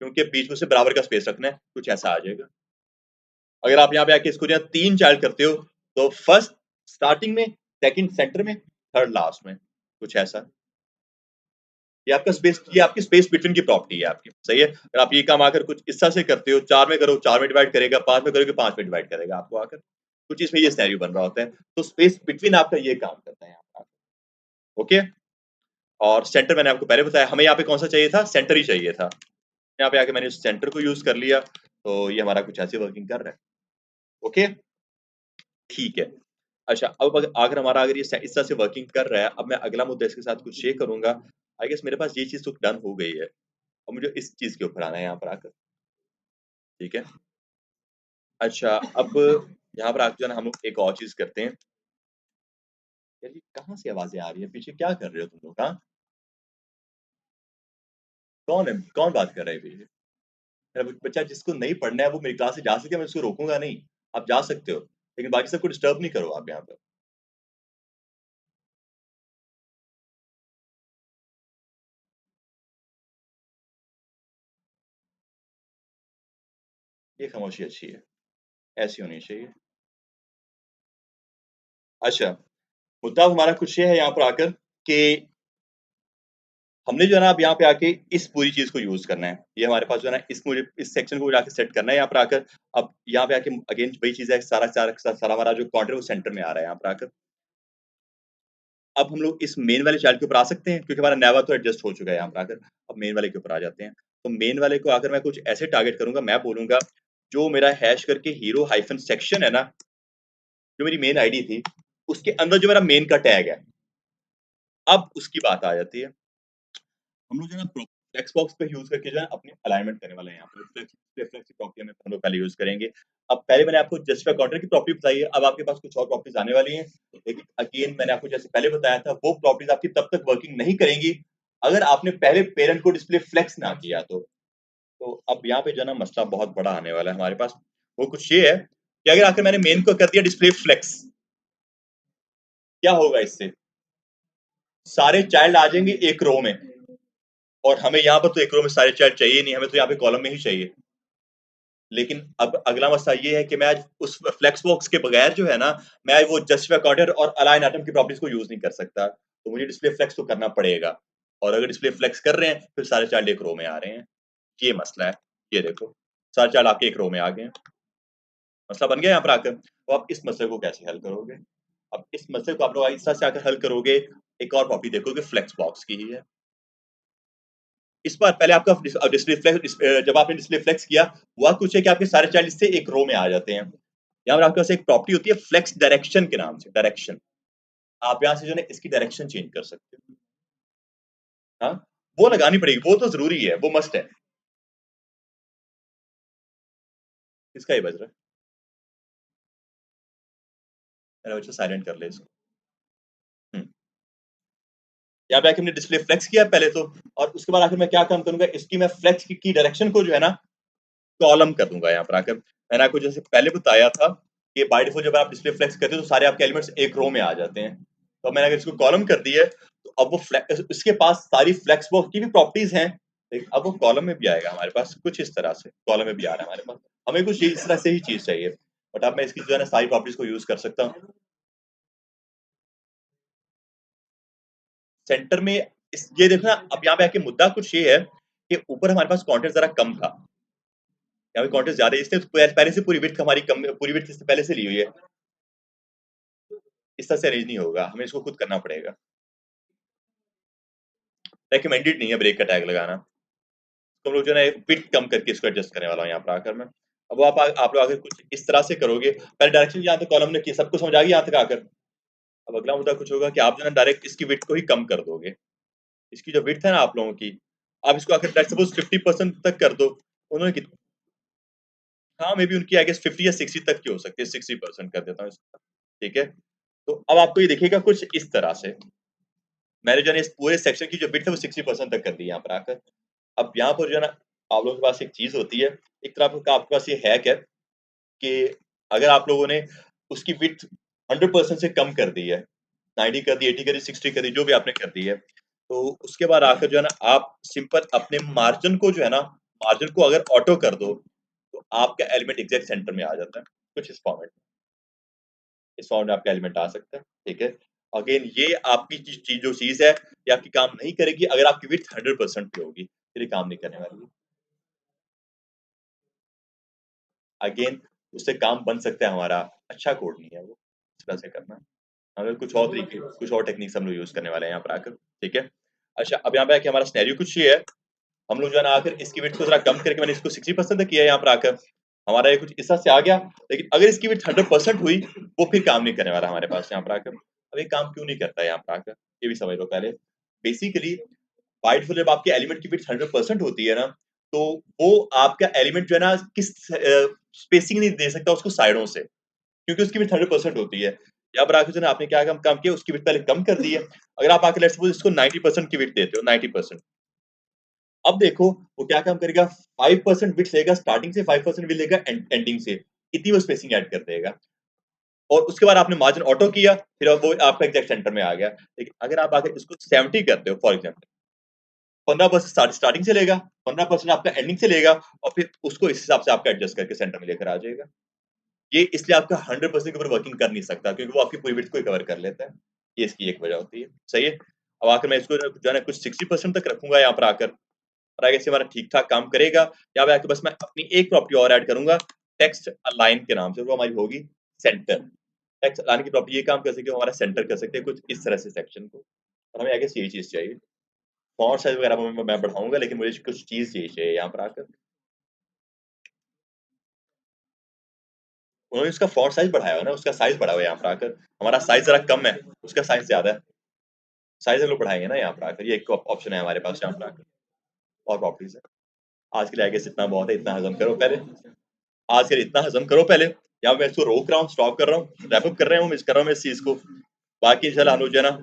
A: क्योंकि बीच में उसे बराबर का स्पेस रखना है, कुछ ऐसा आ जाएगा। अगर आप यहाँ पे आके इसको जो है 3 चाइल्ड करते हो, तो फर्स्ट स्टार्टिंग में, सेकंड सेंटर में, थर्ड लास्ट में, कुछ ऐसा। ये आपका स्पेस, ये आपकी स्पेस बिटवीन की प्रॉपर्टी है आपकी, सही है? अगर आप ये काम आकर कुछ इस तरह से करते हो, 4 में करो, 4 में डिवाइड करेगा, 5 में करोगे, 5 में डिवाइड करेगा आपको आकर। कुछ इसमें ये सिनेरियो बन रहा होता है। तो स्पेस बिटवीन आपका ये काम करता है यहाँ पर। ओके? और सेंटर मैंने आपको पहले बताया, हमें यहाँ पे कौन-सा चाहिए था? सेंटर ही चाहिए था। यहाँ पे आके मैंने सेंटर को यूज़ कर लिया, तो ये हमारा कुछ ऐसे वर्किंग कर रहा है। ओके? ठीक है। अच्छा, अब अगर हमारा अगर ये इस तरह से वर्किंग कर रहा है, अब मैं अगला मुद्दा इसके साथ कुछ शेयर करूँगा। आई गेस मेरे पास ये चीज़ तो डन हो गई है। अब मुझे इस चीज़ के ऊपर आना है यहाँ पर आकर, ठीक है? अच्छा, अब यहाँ पर आके जो है ना हम लोग एक और चीज़ करते हैं। यार ये कहाँ से आवाज़ें आ रही हैं? पीछे क्या कर रहे हो तुम लोग? हाँ? कौन है? कौन बात कर रहा है पीछे? मेरा बच्चा जिसको नहीं पढ़ना है वो मेरी क्लास से जा सके, मैं उसको रोकूँगा नहीं। आप जा सकते हो, लेकिन बाकी सबको डिस्टर्ब नहीं करो आप यहाँ पर। ये खामोशी अच्छी है, ऐसी होनी चाहिए। अच्छा, मुद्दा हमारा कुछ ये है यहाँ पर आकर कि हमने जो है ना अब यहाँ पे आके इस पूरी चीज़ को यूज़ करना है। ये हमारे पास जो है ना इस सेक्शन को जाके सेट करना है यहाँ पर आकर। अब यहाँ पे आके अगेन वही चीज़ है, सारा हमारा जो क्वाड्रेंट है वो सेंटर में आ रहा है यहाँ पर आकर। अब हम लोग इस मेन वाले चार्ट के ऊपर आ सकते हैं क्योंकि हमारा नेवा तो एडजस्ट हो चुका है यहाँ पर आकर। अब मेन वाले के ऊपर आ जाते हैं। तो मेन वाले को अगर मैं कुछ ऐसे टारगेट करूँगा, मैं बोलूँगा जो मेरा हैश करके हीरो हाइफ़न सेक्शन है ना, जो मेरी मेन आईडी थी, उसके अंदर जो मेरा मेन का टैग है, अब उसकी बात आ जाती है। हम लोग जो है ना फ्लेक्स बॉक्स पे यूज़ करके जो है अपनी अलाइनमेंट करने वाले हैं यहाँ पे। फ्लेक्स की प्रॉपर्टी हम लोग पहले यूज़ करेंगे। अब पहले मैंने आपको जस्टिफाई काउंटर की प्रॉपर्टी बताई है, अब आपके पास कुछ और प्रॉपर्टीज़ आने वाली हैं। लेकिन अगेन मैंने आपको जैसे पहले बताया था, वो प्रॉपर्टीज़ आपकी तब तक वर्किंग नहीं करेंगी, अगर आपने पहले पेरेंट को डिस्प्ले फ्लेक्स ना किया तो। तो अब यहाँ पे जो है ना मसला बहुत बड़ा आने वाला है हमारे पास। वो कुछ ये है कि अगर आखिर मैंने मेन को कर दिया डिस्प्ले फ्लेक्स, क्या होगा इससे? सारे चाइल्ड आ जाएँगे एक रो में, और हमें यहाँ पर तो एक रो में सारे चाइल्ड चाहिए नहीं, हमें तो यहाँ पे कॉलम में ही चाहिए। लेकिन अब अगला मसला ये है कि मैं आज उस फ्लेक्स बॉक्स के बगैर जो है ना, मैं वो जस्टिफाई काउंटर और अलाइन एटम की प्रॉपर्टीज को यूज नहीं कर सकता। तो मुझे डिस्प्ले फ्लेक्स तो करना पड़ेगा, और अगर डिस्प्ले फ्लेक्स कर रहे हैं फिर सारे चार्ट एक रो में आ रहे हैं। ये मसला है। ये देखो, सारे चार्ट आपके एक रो में आ गए हैं। मसला बन गया यहाँ पर आकर। तो आप इस मसले को कैसे हल करोगे? अब इस मसले को आप लोग इस तरह से आकर हल करोगे, एक और प्रॉपर्टी देखोगे फ्लेक्स बॉक्स की ही है। इस बार पहले आपका डिस्प्ले फ्लेक्स, जब आपने डिस्प्ले फ्लेक्स किया, हुआ कुछ है कि आपके सारे चाइल्ड इससे एक रो में आ जाते हैं। यहाँ पर आपके पास एक प्रॉपर्टी होती है फ्लेक्स डायरेक्शन के नाम से, डायरेक्शन। आप यहाँ से जो है इसकी डायरेक्शन चेंज कर सकते हो। हाँ, वो लगानी पड़ेगी, वो तो ज़रूरी है, वो मस्ट है। किसका ये बज रहा है? मेरा बच्चा साइलेंट कर ले इसको। हुँ। यहाँ पे आके हमने डिस्प्ले फ्लेक्स किया पहले तो, और उसके बाद आखिर मैं क्या काम करूँगा, इसकी मैं फ्लेक्स की डायरेक्शन को जो है ना, कॉलम कर दूँगा यहाँ पर आकर। मैंने आपको जैसे पहले बताया था कि बाय डिफ़ॉल्ट जब आप डिस्प्ले फ्लेक्स करते हो तो सारे आपके एलिमेंट्स एक रो में आ जाते हैं। तो मैंने अगर इसको कॉलम कर दी है, तो अब वो इसके पास सारी फ्लेक्स बॉक्स की भी प्रॉपर्टीज़ हैं। लेकिन अब वो कॉलम में भी आएगा हमारे पास, कुछ इस तरह से कॉलम में भी आ रहा है हमारे पास। हमें कुछ इस तरह से ही चीज़ चाहिए। बट अब मैं इसकी जो है ना सारी प्रॉपर्टीज़ को यूज़ कर सकता हूँ। सेंटर में ये देखो ना, अब यहाँ पे आके मुद्दा कुछ ये है कि ऊपर हमारे पास कंटेंट ज़रा कम था। यहाँ पे कंटेंट ज़्यादा है, इसलिए तो पहले से पूरी विड्थ हमारी कम, पूरी विड्थ इससे पहले से ली हुई है। इस तरह से अरेंज नहीं होगा, हमें इसको खुद करना पड़ेगा। रिकमेंडेड नहीं है ब्रेक का टैग लगाना। तो हम लोग जो है ना विड्थ कम करके इसको एडजस्ट करने वाला हूँ यहाँ पर आकर मैं। अब आप लोग अगर कुछ इस तरह से करोगे, पहले डायरेक्शन यहाँ तक कॉलम ने की, सबको समझ आ गई यहाँ तक आकर। अब अगला मुद्दा कुछ होगा कि आप जो है ना डायरेक्ट इसकी विड्थ को ही कम कर दोगे। इसकी जो विड्थ है ना आप लोगों की, आप इसको आकर लेट्स सपोज़ 50% तक कर दो। उन्होंने कित हाँ, मे बी उनकी आई गेस 50 या 60 तक की हो सकती है, 60% कर देता हूँ इसका, ठीक है? तो अब आपको ये दिखेगा कुछ इस तरह से। मैंने जो है ना इस पूरे सेक्शन की जो विड्थ है वो 60% तक कर दी यहाँ पर आकर। अब यहाँ पर जो है ना आप लोगों के पास एक चीज़ होती है, एक तरह का आपके पास ये हैक है कि अगर आप लोगों ने उसकी विड्थ 100% से कम कर दी है, 90 कर दी, 80 कर दी, 60 कर दी, जो भी आपने कर दी है, तो उसके बाद आकर जो है ना आप सिंपल अपने मार्जिन को जो है ना, मार्जिन को अगर ऑटो कर दो, तो आपका एलिमेंट एग्ज़ैक्ट सेंटर में आ जाता है, कुछ इस फॉर्मेट में। इस फॉर्म में आपका एलिमेंट आ सकता है, ठीक है? अगेन ये आपकी जो चीज़ है, ये आपकी काम नहीं करेगी अगर आपकी विड्थ 100% पे होगी, फिर ये काम नहीं करने वाली है। अगेन उससे काम बन सकता है हमारा, अच्छा कोड नहीं है वो, इस तरह से करना। अगर कुछ और टेक्निक्स हम लोग यूज़ करने वाले हैं यहाँ पर आकर, ठीक है? अच्छा, अब यहाँ पे आके हमारा सिनेरियो कुछ ये है, हम लोग जो है ना आकर इसकी विड्थ को ज़रा कम करके मैंने इसको 60% तक किया है यहाँ पर आकर। हमारा ये कुछ इस तरह से आ गया, लेकिन अगर इसकी विड्थ 100% हुई, वो फिर काम नहीं करने वाला हमारे पास यहाँ पर आकर। अब ये काम क्यों नहीं करता है यहाँ पर आकर, ये भी समझ लो पहले। बेसिकली बाय डिफ़ॉल्ट जब आपके एलिमेंट की विड्थ 100% होती है ना, तो वो आपका एलिमेंट जो है ना स्पेसिंग नहीं दे सकता उसको साइडों से, क्योंकि उसकी विड्थ 100% होती है। यहाँ पर आके जो है ना आपने क्या काम काम किया, उसकी विड्थ पहले कम कर दी है। अगर आप आके लेट्स सपोज़ इसको 90% की विड्थ देते हो, 90%। अब देखो वो क्या काम करेगा, 5% विड्थ लेगा स्टार्टिंग से, 5% भी लेगा एंडिंग से। इतनी वो स्पेसिंग ऐड कर देगा। और उसके बाद आपने मार्जिन ऑटो किया, फिर अब वो आपका एग्ज़ैक्ट सेंटर में आ गया। लेकिन अगर आप आके इसको 70 करते हो फॉर एग्ज़ाम्पल, 15% स्टार्टिंग से लेगा, 15% आपका एंडिंग से लेगा, और फिर उसको इस हिसाब से आपका एडजस्ट करके सेंटर में लेकर आ जाएगा। ये इसलिए आपका 100% के ऊपर वर्किंग कर नहीं सकता, क्योंकि वो आपकी पूरी विड्थ को ही कवर कर लेता है। ये इसकी एक वजह होती है। सही है? अब आकर मैं इसको जो है ना कुछ 60% तक रखूँगा यहाँ पर आकर, और आगे से हमारा ठीक-ठाक काम करेगा। यहाँ पे आके बस मैं अपनी एक प्रॉपर्टी और ऐड करूँगा, टेक्स्ट अलाइन के नाम से, वो हमारी होगी सेंटर। टेक्स्ट अलाइन की प्रॉपर्टी ये काम कर सकती है, वो हमारा सेंटर कर सकते हैं कुछ इस तरह से सेक्शन को, और हमें आई गेस यही चीज़ चाहिए। फॉन्ट साइज़ वगैरह मैं बढ़ाऊँगा, लेकिन मुझे कुछ चीज़ चाहिए यहाँ पर आकर। उन्होंने उसका फॉन्ट साइज़ बढ़ाया हुआ है ना, उसका साइज़ बढ़ा हुआ है यहाँ पर आकर। हमारा साइज़ ज़रा कम है, उसका साइज़ ज़्यादा है। साइज़ हम लोग बढ़ाएँगे ना यहाँ पर आकर, ये एक ऑप्शन है हमारे पास यहाँ पर आकर, और प्रॉपर्टीज़ है। आज के लिए आई गेस इतना बहुत है, इतना हज़म करो पहले। आज के लिए इतना हज़म करो पहले, या मैं इसको रोक रहा हूँ, स्टॉप कर रहा हूँ, रैप अप कर रहे हूँ, मिस कर रहा हूँ मैं इस चीज़ को। बाकी इंशाल्लाह हम लोग जो है ना